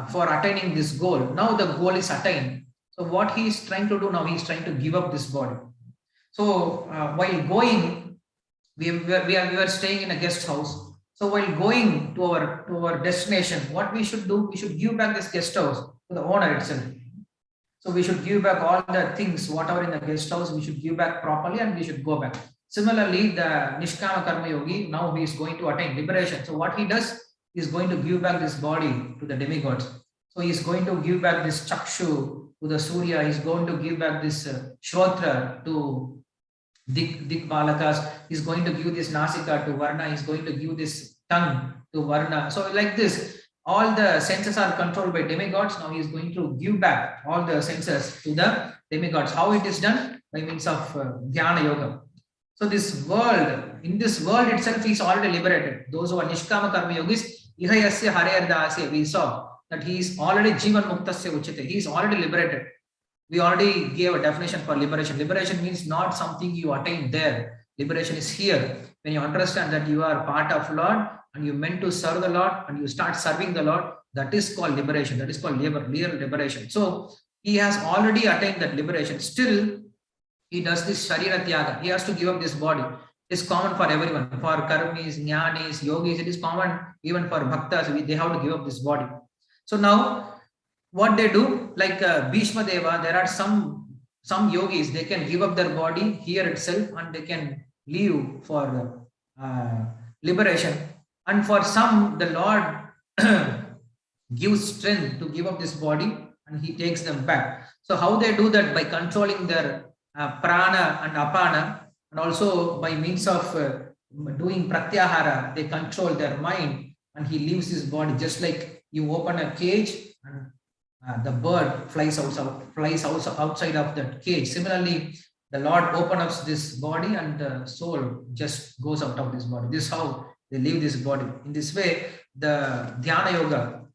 for attaining this goal. Now the goal is attained. So what he is trying to do now, he is trying to give up this body. So while going, we were staying in a guest house. So while going to our destination, what we should do, we should give back this guest house to the owner itself. So we should give back all the things, whatever in the guest house, we should give back properly, and we should go back. Similarly, the Nishkama Karma Yogi, now he is going to attain liberation. So what he does, he is going to give back this body to the demigods. So he is going to give back this Chakshu to the Surya, he is going to give back this Shrotra to Dik Balakas, he is going to give this Nasika to Varna, he is going to give this tongue to Varna. So like this, all the senses are controlled by demigods. Now he is going to give back all the senses to the demigods. How it is done? By means of Dhyana Yoga. So this world, in this world itself, he is already liberated. Those who are Nishkama Karma Yogis, Ihayasya Harayardasya, we saw that he is already Jivan Muktasya Uchite. He is already liberated. We already gave a definition for liberation. Liberation means not something you attain there. Liberation is here. When you understand that you are part of Lord and you meant to serve the Lord and you start serving the Lord, that is called liberation. That is called real liberation. So he has already attained that liberation. Still, he does this Sharira Tyaga. He has to give up this body. It is common for everyone. For karmis, jnanis, yogis, it is common even for bhaktas. They have to give up this body. So now what they do, like Bhishma Deva, there are some yogis, they can give up their body here itself and they can leave for liberation. And for some, the Lord gives strength to give up this body and he takes them back. So how they do that? By controlling their prana and apana, and also by means of doing pratyahara, they control their mind and he leaves his body. Just like you open a cage and the bird flies outside of that cage. Similarly, the Lord opens up this body and the soul just goes out of this body. This is how they leave this body. In this way, the Dhyana Yoga,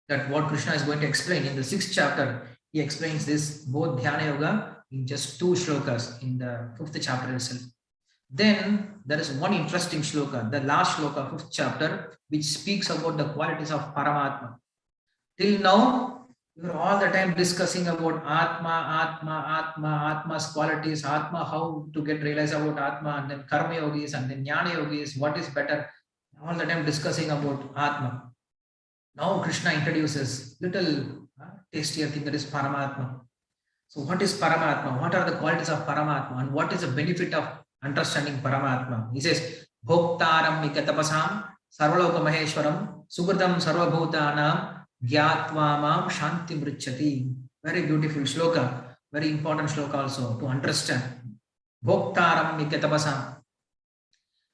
that what Krishna is going to explain in the 6th chapter, he explains this both Dhyana Yoga in just 2 shlokas in the 5th chapter itself. Then there is one interesting shloka, the last shloka, 5th chapter, which speaks about the qualities of Paramatma. Till now, we are all the time discussing about Atma's qualities, Atma, how to get realized about Atma, and then Karma Yogis, and then Jnana Yogis, what is better. All the time discussing about Atma. Now Krishna introduces little tastier thing, that is Paramatma. So what is Paramatma? What are the qualities of Paramatma? And what is the benefit of understanding Paramatma? He says, Bhoktaram Mikatapasam, Sarvaloka Maheshwaram, Sugurdam Sarvabhutanam, Gyatva Shanti Mrichati. Very beautiful shloka, very important shloka also to understand. Bhoktaram Mikatapasam.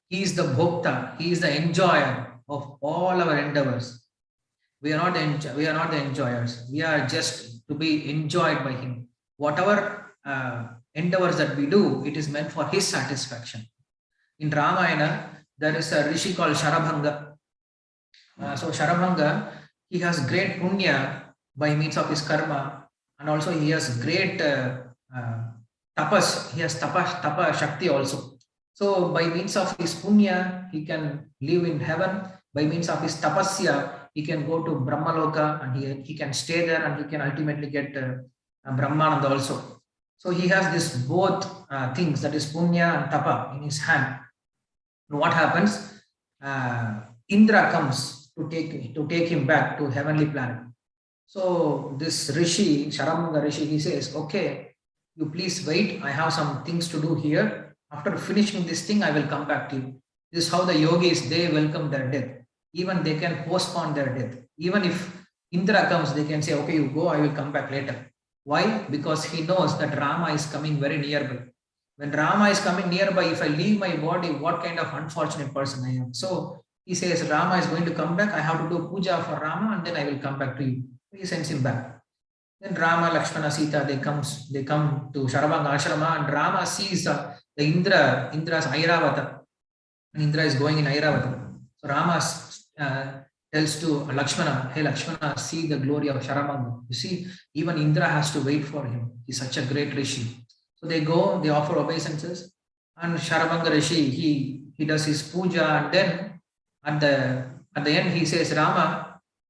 He is the Bhokta, he is the enjoyer of all our endeavors. We are not the enjoyers. We are just to be enjoyed by him. Whatever endeavors that we do, it is meant for his satisfaction. In Ramayana, there is a rishi called Sharabhanga. So Sharabhanga, he has great punya by means of his karma, and also he has great tapas. He has tapa shakti also. So by means of his punya, he can live in heaven. By means of his tapasya, he can go to Brahmaloka and he can stay there and he can ultimately get Brahmananda also. So he has this both things, that is punya and tapa, in his hand. What happens? Indra comes to take him back to heavenly planet. So this rishi, Sharamanga rishi, he says, okay, you please wait. I have some things to do here. After finishing this thing, I will come back to you. This is how the yogis, they welcome their death. Even they can postpone their death. Even if Indra comes, they can say, okay, you go, I will come back later. Why? Because he knows that Rama is coming very nearby. When Rama is coming nearby, if I leave my body, what kind of unfortunate person I am. So he says, Rama is going to come back. I have to do puja for Rama and then I will come back to you. He sends him back. Then Rama, Lakshmana, Sita, they come to Sharavanga Ashrama, and Rama sees the Indra's Airavata. And Indra is going in Airavata. So Rama tells to Lakshmana, hey Lakshmana, see the glory of Sharamanga. You see, even Indra has to wait for him. He's such a great rishi. So they go, they offer obeisances, and Sharamanga rishi, he does his puja, and then at the end he says, Rama,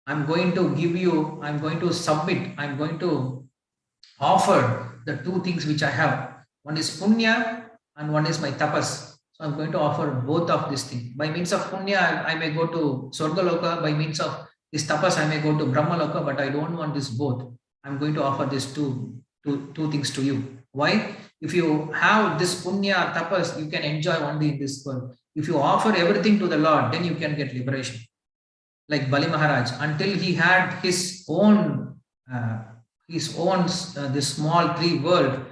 I'm going to submit, I'm going to offer the 2 things which I have. One is punya and one is my tapas. So I'm going to offer both of these things. By means of punya, I may go to Swargaloka. By means of this tapas, I may go to Brahmaloka, but I don't want this both. I'm going to offer these two things to you. Why? If you have this punya or tapas, you can enjoy only in this world. If you offer everything to the Lord, then you can get liberation. Like Bali Maharaj, until he had his own this small tree world,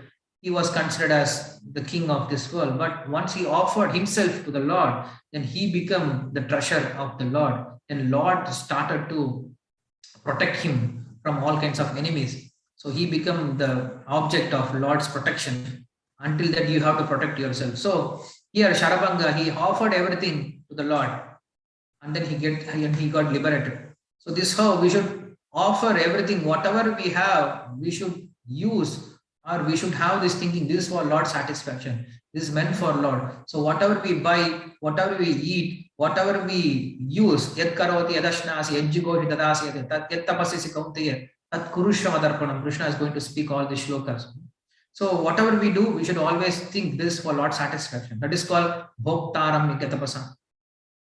he was considered as the king of this world. But once he offered himself to the Lord, then he became the treasure of the Lord. And Lord started to protect him from all kinds of enemies. So he became the object of Lord's protection. Until that, you have to protect yourself. So here, Sharabanga, he offered everything to the Lord, and then he got liberated. So this is how we should offer everything, whatever we have, we should use, or we should have this thinking, this is for Lord's satisfaction. This is meant for Lord. So whatever we buy, whatever we eat, whatever we use, yad karoti yadashnasi yajjigoti dadasi tat yad tapasisi kauntaya tat kurushva madarpanam. Krishna is going to speak all these shlokas. So whatever we do, we should always think this for Lord's satisfaction. That is called Bhoktaram Nikatapasam.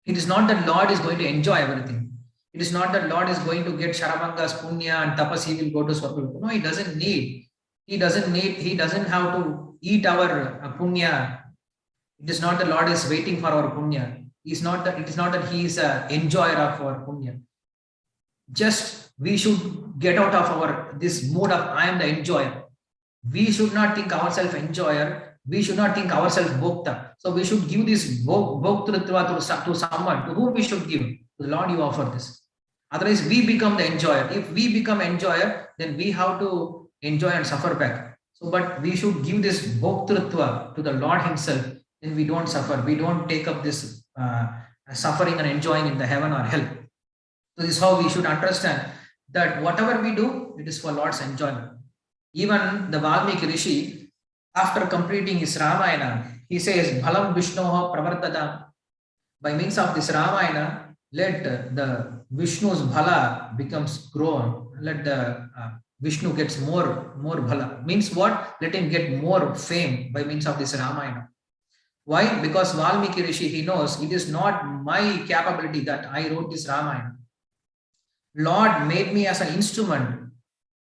It is not that Lord is going to enjoy everything. It is not that Lord is going to get Sharamanga's punya and tapas, he will go to Swarga. No, he doesn't need. He doesn't have to eat our punya. It is not the Lord is waiting for our punya. It is not that he is an enjoyer of our punya. Just we should get out of our this mode of I am the enjoyer. We should not think ourselves enjoyer. We should not think ourselves bhokta. So we should give this bhoktritva to someone. To whom we should give? To the Lord you offer this. Otherwise we become the enjoyer. If we become enjoyer, then we have to enjoy and suffer back. So but we should give this bhoktritva to the Lord himself. Then we don't suffer. We don't take up this suffering and enjoying in the heaven or hell. So this is how we should understand that whatever we do, it is for Lord's enjoyment. Even the Valmiki Rishi, after completing his Ramayana, he says, Bhalam Vishnoha Pravartada. By means of this Ramayana, let the Vishnu's Bhala becomes grown. Let the Vishnu gets more Bhala. Means what? Let him get more fame by means of this Ramayana. Why? Because Valmiki Rishi, he knows it is not my capability that I wrote this Ramayana. Lord made me as an instrument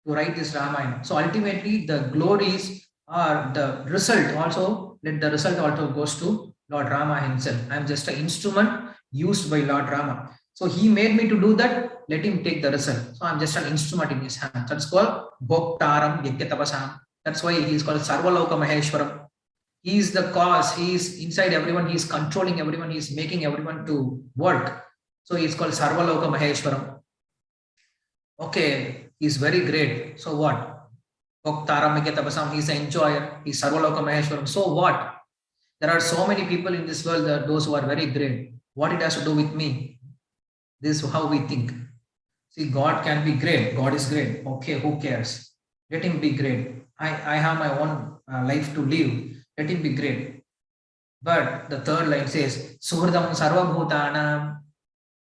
to write this Ramayana. So ultimately the glories or the result also, let the result also goes to Lord Rama himself. I am just an instrument used by Lord Rama. So he made me to do that, let him take the result. So I am just an instrument in his hand. That's called Bhoktaram Yajnatapasam. That's why he is called Sarvaloka Maheshwaram. He is the cause, he is inside everyone, he is controlling everyone, he is making everyone to work. So he is called Sarvaloka Maheshwaram. Okay, he is very great. So what? Bhoktaram Yajnatapasam, he is an enjoyer, he is Sarvaloka Maheshwaram. So what? There are so many people in this world, those who are very great. What it has to do with me? This is how we think. See, God can be great. God is great. Okay, who cares? Let him be great. I have my own life to live. Let him be great. But the third line says, Suhridam Sarvabhutanam.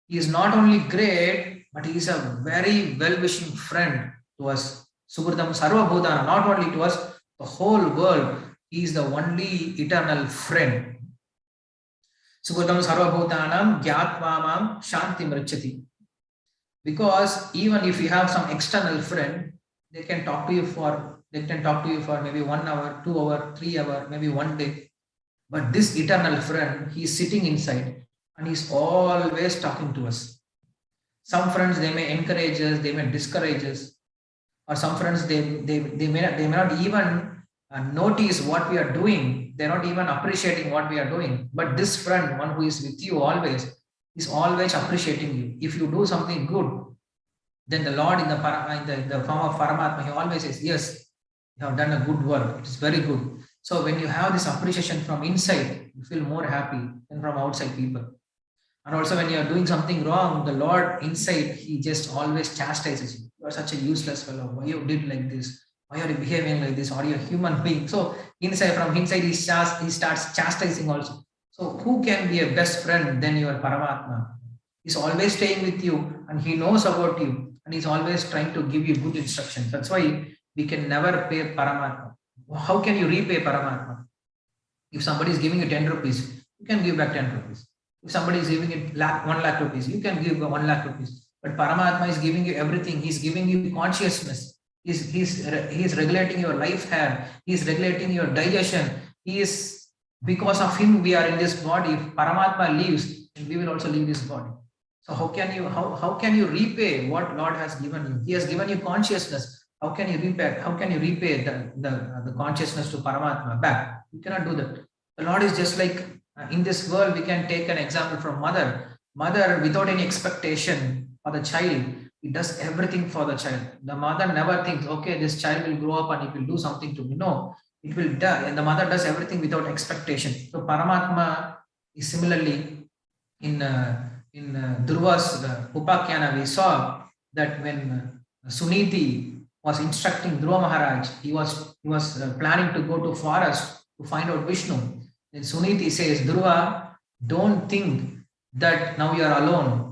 He is not only great, but he is a very well-wishing friend to us. Suhridam Sarvabhutanam, not only to us, the whole world. He is the only eternal friend. Suhridam Sarvabhutanam Gyatmamam Shanti Mrichati. Because even if you have some external friend, they can talk to you for maybe 1 hour, 2 hours, 3 hours, maybe 1 day. But this eternal friend, he is sitting inside and he's always talking to us. Some friends, they may encourage us, they may discourage us, or some friends they may not even notice what we are doing. They're not even appreciating what we are doing. But this friend, one who is with you always, is always appreciating you. If you do something good, then the Lord in the form of Paramatma, he always says, yes, you have done a good work. It is very good. So when you have this appreciation from inside, you feel more happy than from outside people. And also when you are doing something wrong, the Lord inside, he just always chastises you. You are such a useless fellow. Why you did like this? Why are you behaving like this? Are you a human being? So from inside, he starts chastising also. So who can be a best friend than your Paramatma? He's always staying with you and he knows about you and he's always trying to give you good instructions. That's why we can never pay Paramatma. How can you repay Paramatma? If somebody is giving you 10 rupees, you can give back 10 rupees. If somebody is giving you 1 lakh rupees, you can give 1 lakh rupees. But Paramatma is giving you everything. He's giving you consciousness. He's regulating your life hair. He's regulating your digestion. Because of him, we are in this body. If Paramatma leaves, we will also leave this body. So how can you repay what Lord has given you? He has given you consciousness. How can you repay the consciousness to Paramatma back? You cannot do that. The Lord is just like in this world. We can take an example from mother without any expectation for the child. He does everything for the child. The mother never thinks, okay, this child will grow up and it will do something to me. No, it will do, and the mother does everything without expectation. So Paramatma is similarly in Dhruva's Upakyana. We saw that when Suniti was instructing Dhruva Maharaj, he was planning to go to forest to find out Vishnu. Then Suniti says, Dhruva, don't think that now you are alone.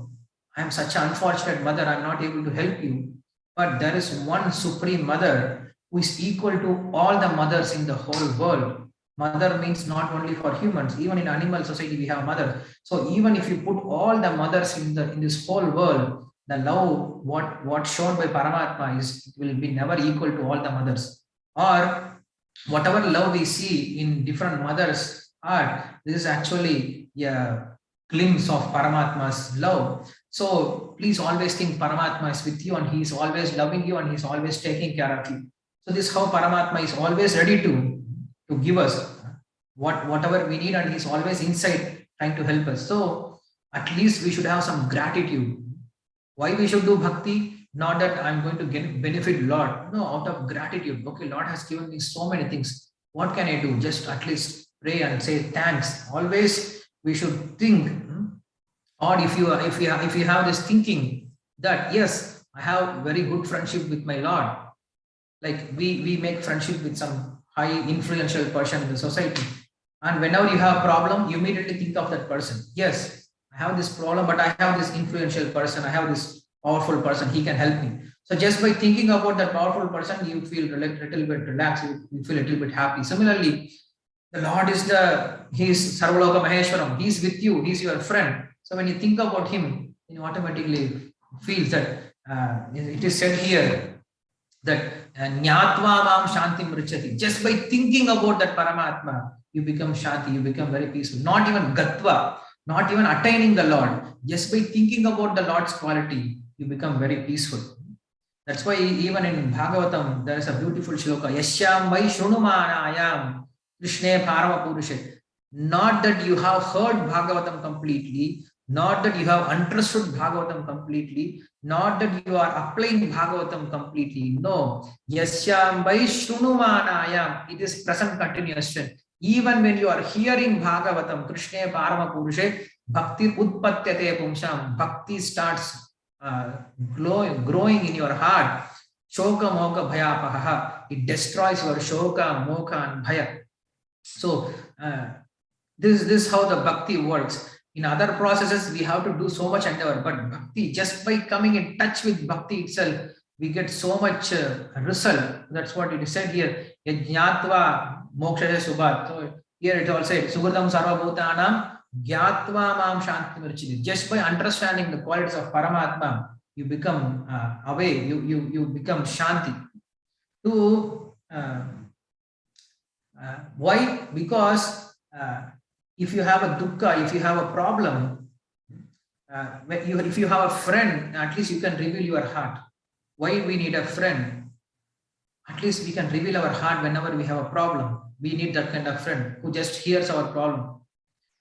I am such an unfortunate mother, I am not able to help you. But there is one supreme mother who is equal to all the mothers in the whole world. Mother means not only for humans, even in animal society we have mother. So even if you put all the mothers in this whole world, the love what shown by Paramatma is it will be never equal to all the mothers. Or whatever love we see in different mothers are, this is actually a glimpse of Paramatma's love. So please always think Paramatma is with you and he is always loving you and he is always taking care of you. So this is how Paramatma is always ready to give us whatever we need, and he's always inside trying to help us. So at least we should have some gratitude. Why we should do bhakti? Not that I'm going to get benefit Lord. No, out of gratitude. Okay, Lord has given me so many things. What can I do? Just at least pray and say thanks. Always we should think. Or if you have this thinking that yes, I have very good friendship with my Lord. Like we make friendship with some high influential person in the society, and whenever you have a problem, you immediately think of that person. Yes, I have this problem, but I have this influential person, I have this powerful person, he can help me. So just by thinking about that powerful person, you feel a little bit relaxed, you feel a little bit happy. Similarly, the Lord is He's Sarvaloka Maheshwaram, He's with you, He's your friend. So when you think about Him, you automatically feels that it is said here that Nyatva Mam Shantim Richati. Just by thinking about that Paramatma, you become Shanti, you become very peaceful. Not even Gatva, not even attaining the Lord. Just by thinking about the Lord's quality, you become very peaceful. That's why even in Bhagavatam, there is a beautiful shloka. Yashyam vai shrunumanayam Krishne Parama Purushe. Not that you have heard Bhagavatam completely, not that you have understood Bhagavatam completely, not that you are applying Bhagavatam completely. No. Yasyam vai shrunumanayam. It is present continuous. Even when you are hearing Bhagavatam, Krishna Parama Purushe, Bhakti Utpatyate Pumsham. Bhakti starts growing in your heart. Shoka Moka Bhayapaha. It destroys your Shoka, Moka, and Bhaya. So, this is how the Bhakti works. In other processes, we have to do so much endeavor, but Bhakti, just by coming in touch with Bhakti itself, we get so much result. That's what it is said here. Yajnatva moksha subhat. So here it also said, Sugurdam sarvabhutanam gyatva mam shanti mirchiti. Just by understanding the qualities of Paramatma, you become away, you become shanti. Why? Because if you have a dukkha, if you have a problem, if you have a friend, at least you can reveal your heart. Why we need a friend? At least we can reveal our heart whenever we have a problem. We need that kind of friend who just hears our problem,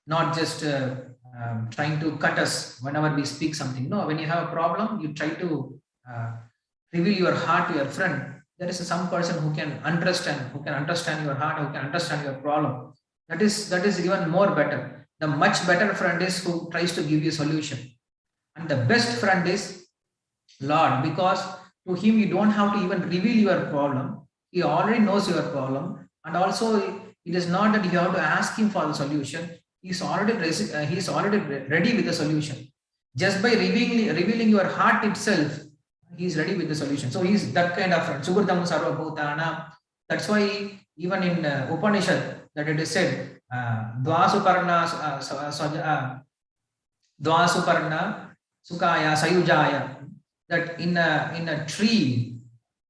not just trying to cut us whenever we speak something. No, when you have a problem, you try to reveal your heart to your friend. There is some person who can understand your heart, who can understand your problem. That is even more better. The much better friend is who tries to give you a solution. And the best friend is Lord, because to him you don't have to even reveal your problem. He already knows your problem. And also it is not that you have to ask him for the solution. He's already ready with the solution. Just by revealing your heart itself, he's ready with the solution. So he's that kind of friend. Sugurdam sarva bhutana. That's why even in Upanishad, that it is said, Dvasuparna Sukaya Sayujaya, that in a tree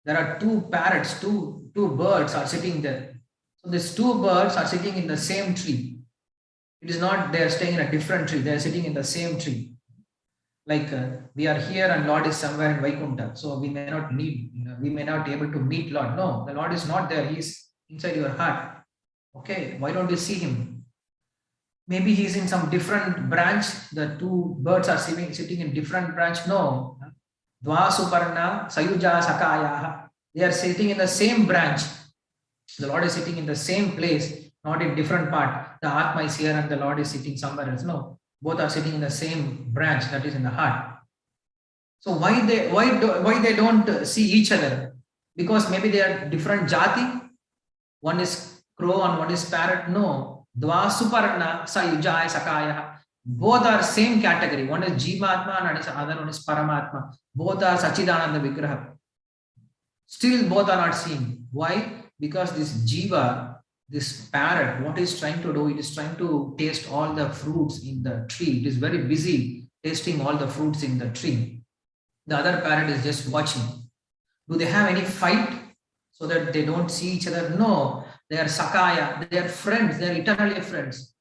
there are two parrots, two birds are sitting there. So these two birds are sitting in the same tree. It is not they are staying in a different tree, they are sitting in the same tree. Like we are here and Lord is somewhere in Vaikuntha, so we may not be able to meet Lord. No, the Lord is not there, he is inside your heart. Okay, why don't we see him? Maybe he's in some different branch. The two birds are sitting in different branch. No. Dvasuparna Sayuja Sakaya. They are sitting in the same branch. The Lord is sitting in the same place, not in different part. The Atma is here and the Lord is sitting somewhere else. No. Both are sitting in the same branch, that is in the heart. So why they don't see each other? Because maybe they are different jati. One is crow and one is parrot. No. Dvasuparna Sayujaya Sakaya. Both are same category. One is Jivatma and the other one is Paramatma. Both are Sachidananda Vigraha. Still both are not seeing. Why? Because this jiva, this parrot, what is trying to do, it is trying to taste all the fruits in the tree. It is very busy tasting all the fruits in the tree. The other parrot is just watching. Do they have any fight so that they don't see each other? No, they are sakaya, they are friends, they are eternally friends,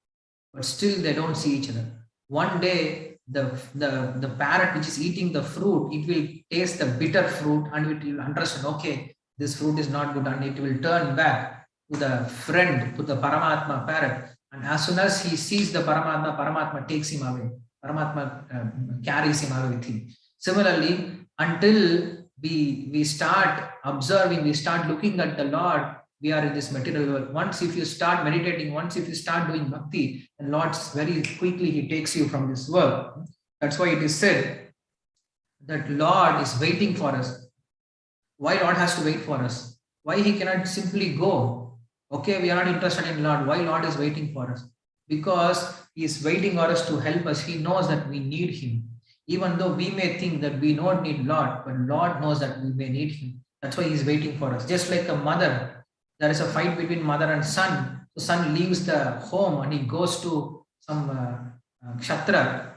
but still they don't see each other. One day, the parrot which is eating the fruit, it will taste the bitter fruit and it will understand, okay, this fruit is not good, and it will turn back to the friend, to the Paramatma parrot. And as soon as he sees the Paramatma, Paramatma takes him away. Paramatma carries him away with him. Similarly, until we start observing, we start looking at the Lord, we are in this material world. Once if you start meditating, once if you start doing bhakti, then Lord very quickly he takes you from this world. That's why it is said that Lord is waiting for us. Why Lord has to wait for us? Why he cannot simply go? Okay, we are not interested in Lord. Why Lord is waiting for us? Because he is waiting for us to help us. He knows that we need him. Even though we may think that we don't need Lord, but Lord knows that we may need him. That's why he is waiting for us. Just like a mother, there is a fight between mother and son. So son leaves the home and he goes to some kshatra,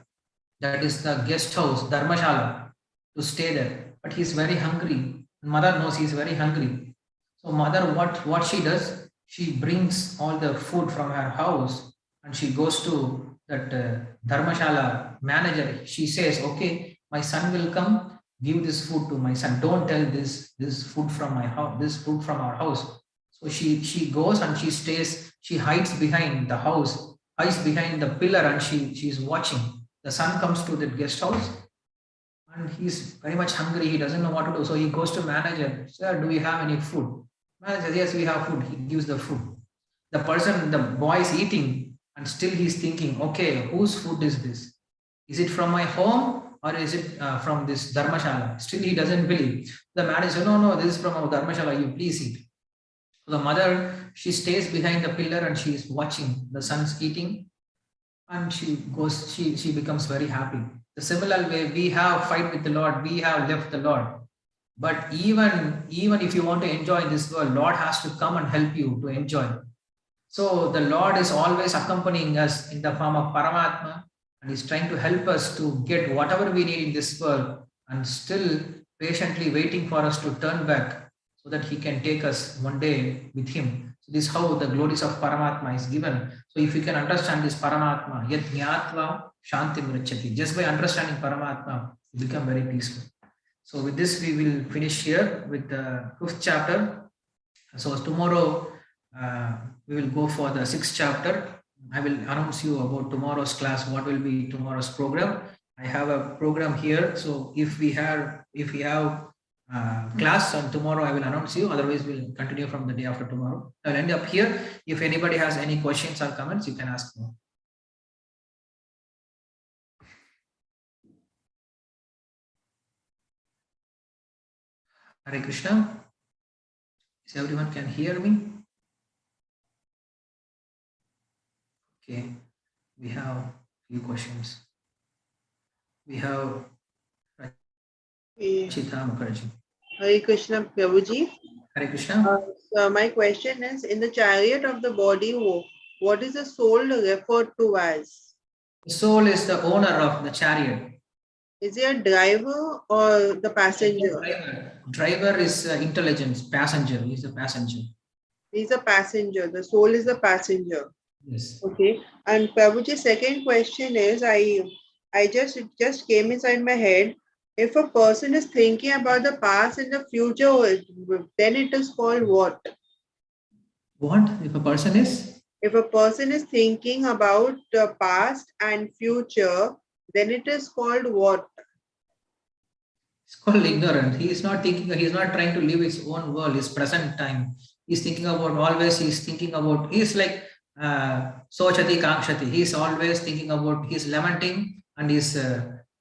that is the guest house, dharmashala, to stay there. But he's very hungry. Mother knows he's very hungry. So mother, what she does, she brings all the food from her house and she goes to that dharmashala manager. She says, okay, my son will come, give this food to my son. Don't tell this food from my house, this food from our house. So she goes and she stays, she hides behind the house, hides behind the pillar, and she's watching. The son comes to the guest house and he's very much hungry. He doesn't know what to do. So he goes to manager. Sir, do we have any food? Manager says, yes, we have food. He gives the food. The person, the boy is eating and still he's thinking, okay, whose food is this? Is it from my home or is it from this dharmashala? Still he doesn't believe. The manager says, no, this is from our dharmashala. You please eat. So the mother, she stays behind the pillar and she is watching the son's eating, and she becomes very happy. The similar way, we have fight with the Lord, we have left the Lord. But even if you want to enjoy this world, Lord has to come and help you to enjoy. So the Lord is always accompanying us in the form of Paramatma, and is trying to help us to get whatever we need in this world, and still patiently waiting for us to turn back so that he can take us one day with him. So this is how the glories of Paramatma is given. So if you can understand this Paramatma, yat jnatva shanti mrachati, just by understanding Paramatma, you become very peaceful. So with this, we will finish here with the 5th chapter. So tomorrow, we will go for the 6th chapter. I will announce you about tomorrow's class, what will be tomorrow's program. I have a program here. So if we have class on tomorrow, I will announce you. Otherwise, we'll continue from the day after tomorrow. I will end up here. If anybody has any questions or comments, you can ask me. Hare Krishna. Is everyone can hear me? Okay. We have a few questions. We have Chita Mukherjee. Hare Krishna, Prabhuji. Hare Krishna. So my question is, in the chariot of the body, what is the soul referred to as? The soul is the owner of the chariot. Is he a driver or the passenger? Driver is intelligence. Passenger is a passenger. He's a passenger. The soul is the passenger. Yes. Okay. And Prabhuji's second question is, it just came inside my head. If a person is thinking about the past and the future, then it is called what? What? If a person is? If a person is thinking about the past and future, then it is called what? It's called ignorant. He is not thinking, he is not trying to live his own world, his present time. He's thinking about always, he's thinking about, he's like Sochati Kankshati. He's always thinking about, he's lamenting and he's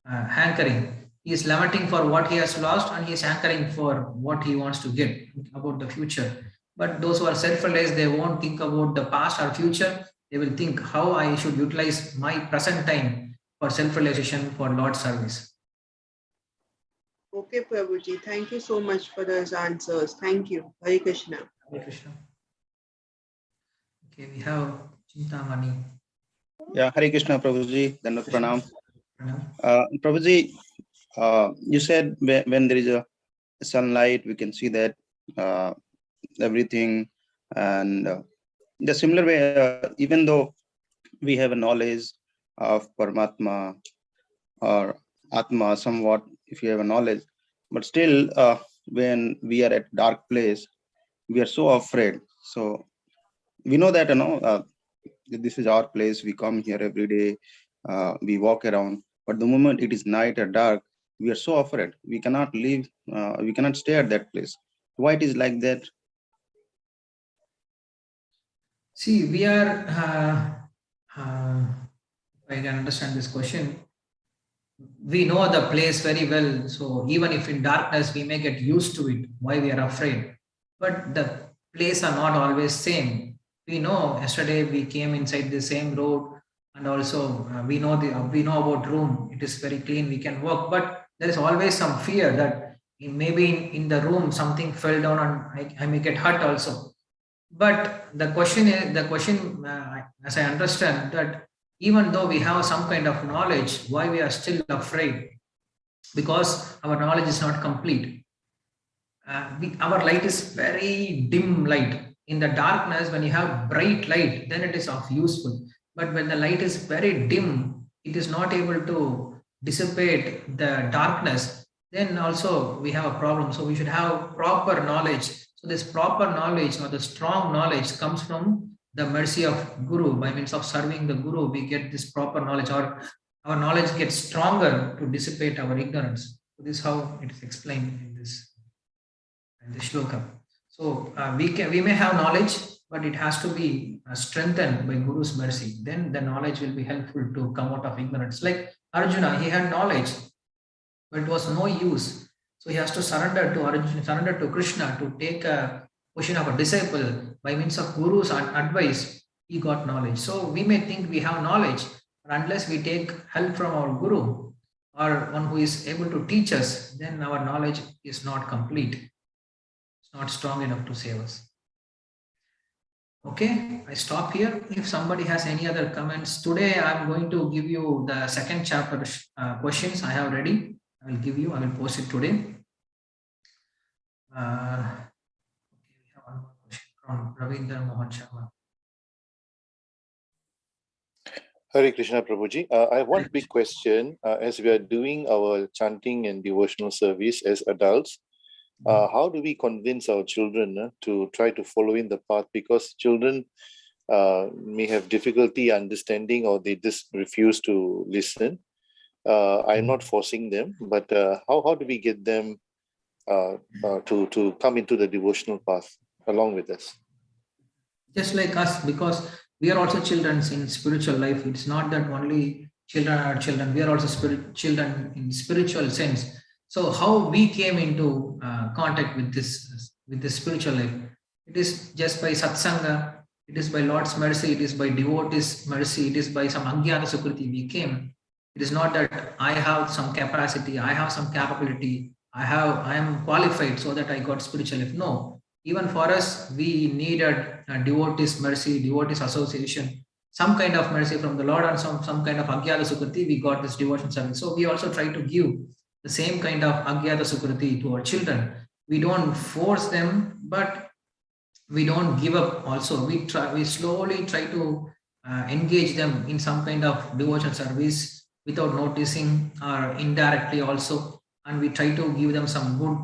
hankering. He is lamenting for what he has lost and he is hankering for what he wants to get about the future. But those who are self-realized, they won't think about the past or future. They will think how I should utilize my present time for self-realization, for Lord's service. Okay, Prabhuji. Thank you so much for those answers. Thank you. Hare Krishna. Hare Krishna. Okay, we have Chintamani. Yeah, Hare Krishna, Prabhuji. Dandavat Pranam. Pranam. Prabhuji, you said when there is a sunlight, we can see that everything. And the similar way, even though we have a knowledge of Paramatma or Atma somewhat, if you have a knowledge, but still when we are at dark place, we are so afraid. So we know that, this is our place. We come here every day. We walk around. But the moment it is night or dark, we are so afraid. We cannot leave. We cannot stay at that place. Why it is like that? See, we are, if I can understand this question, we know the place very well. So even if in darkness, we may get used to it, why we are afraid. But the place are not always same. We know yesterday we came inside the same road, and also we know about room. It is very clean. We can walk, but there is always some fear that maybe in the room something fell down and I may get hurt also. But the question, as I understand, that even though we have some kind of knowledge, why we are still afraid? Because our knowledge is not complete. Our light is very dim light. In the darkness, when you have bright light, then it is of useful. But when the light is very dim, it is not able to dissipate the darkness. Then also we have a problem. So we should have proper knowledge. So this proper knowledge or the strong knowledge comes from the mercy of Guru. By means of serving the Guru, we get this proper knowledge, or our knowledge gets stronger to dissipate our ignorance. So this is how it is explained in this and the shloka. So we may have knowledge, but it has to be strengthened by Guru's mercy. Then the knowledge will be helpful to come out of ignorance. Like Arjuna, he had knowledge, but it was no use. So he has to surrender to Arjuna, surrender to Krishna to take a position of a disciple. By means of Guru's advice, he got knowledge. So we may think we have knowledge, but unless we take help from our Guru or one who is able to teach us, then our knowledge is not complete. It's not strong enough to save us. Okay, I stop here. If somebody has any other comments, today I'm going to give you the second chapter questions I have ready. I will give you, I will post it today. Okay, we have one more question from Ravindra Mohan Sharma. Hare Krishna Prabhuji. I have one big question. As we are doing our chanting and devotional service as adults, how do we convince our children to try to follow in the path? Because children may have difficulty understanding, or they just refuse to listen. I'm not forcing them, but how do we get them to come into the devotional path along with us? Just like us, because we are also children in spiritual life. It's not that only children are children. We are also children in spiritual sense. So how we came into contact with this spiritual life? It is just by satsanga. It is by Lord's mercy. It is by devotees' mercy. It is by some agyata sukriti we came. It is not that I have some capacity, I have some capability, I am qualified so that I got spiritual life. No, even for us, we needed devotees' mercy, devotees' association, some kind of mercy from the Lord, and some kind of agyata sukriti. We got this devotion service. So we also try to give the same kind of agyata sukriti to our children. We don't force them, but we don't give up also. We slowly try to engage them in some kind of devotion service without noticing, or indirectly also, and we try to give them some good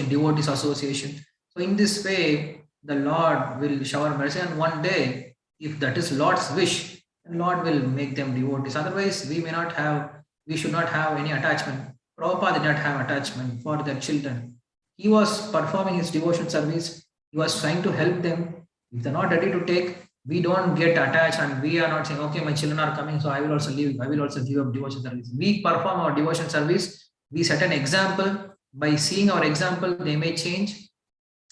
devotees association. So in this way, the Lord will shower mercy, and one day, if that is Lord's wish, then Lord will make them devotees. Otherwise, we should not have any attachment. Prabhupada did not have attachment for their children. He was performing his devotion service. He was trying to help them. If they're not ready to take, we don't get attached, and we are not saying, okay, my children are coming, so I will also leave. I will also give up devotion service. We perform our devotion service. We set an example. By seeing our example, they may change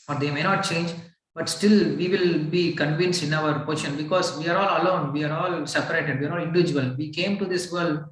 or they may not change, but still we will be convinced in our position, because we are all alone. We are all separated. We are all individual. We came to this world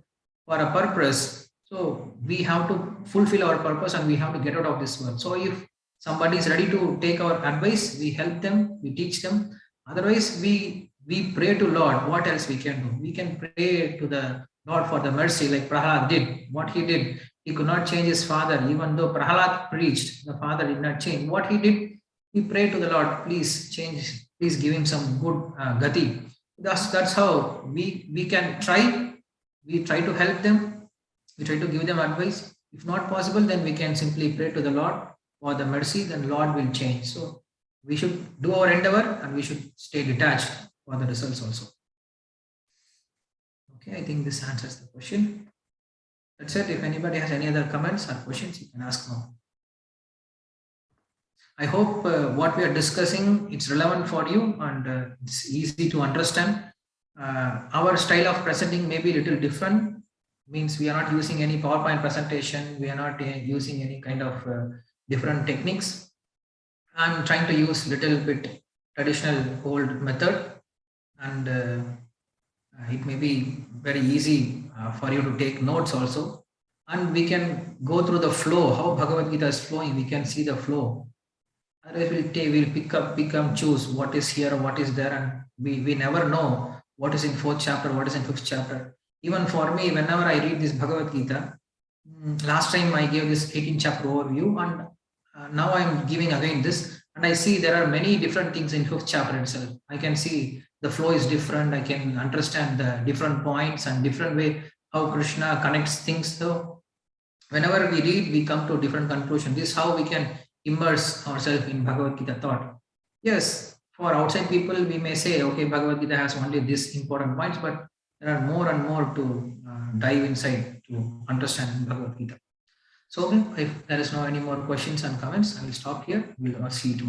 for a purpose. So we have to fulfill our purpose and we have to get out of this world. So if somebody is ready to take our advice, we help them, we teach them. Otherwise, we pray to Lord. What else we can do? We can pray to the Lord for the mercy, like Prahalad did. What he did, he could not change his father, even though Prahalad preached. The father did not change. What he did, he prayed to the Lord, please change, please give him some good gati. That's how we can try. We try to help them. We try to give them advice. If not possible, then we can simply pray to the Lord for the mercy. Then Lord will change. So we should do our endeavor and we should stay detached for the results also. Okay, I think this answers the question. That's it. If anybody has any other comments or questions, you can ask now. I hope what we are discussing, it's relevant for you and it's easy to understand. Our style of presenting may be a little different, means we are not using any PowerPoint presentation, we are not using any kind of different techniques. I'm trying to use little bit traditional old method, and it may be very easy for you to take notes also, and we can go through the flow, how Bhagavad Gita is flowing, we can see the flow. Otherwise we'll pick up, choose what is here, what is there, and we never know what is in 4th chapter, what is in 5th chapter. Even for me, whenever I read this Bhagavad Gita, last time I gave this 18th chapter overview, and now I'm giving again this, and I see there are many different things in 5th chapter itself. I can see the flow is different. I can understand the different points and different way how Krishna connects things. So whenever we read, we come to different conclusion. This is how we can immerse ourselves in Bhagavad Gita thought. Yes, for outside people, we may say, okay, Bhagavad Gita has only this important points, but there are more and more to dive inside to understand Bhagavad Gita. So if there is no any more questions and comments, I will stop here. We'll see you tomorrow.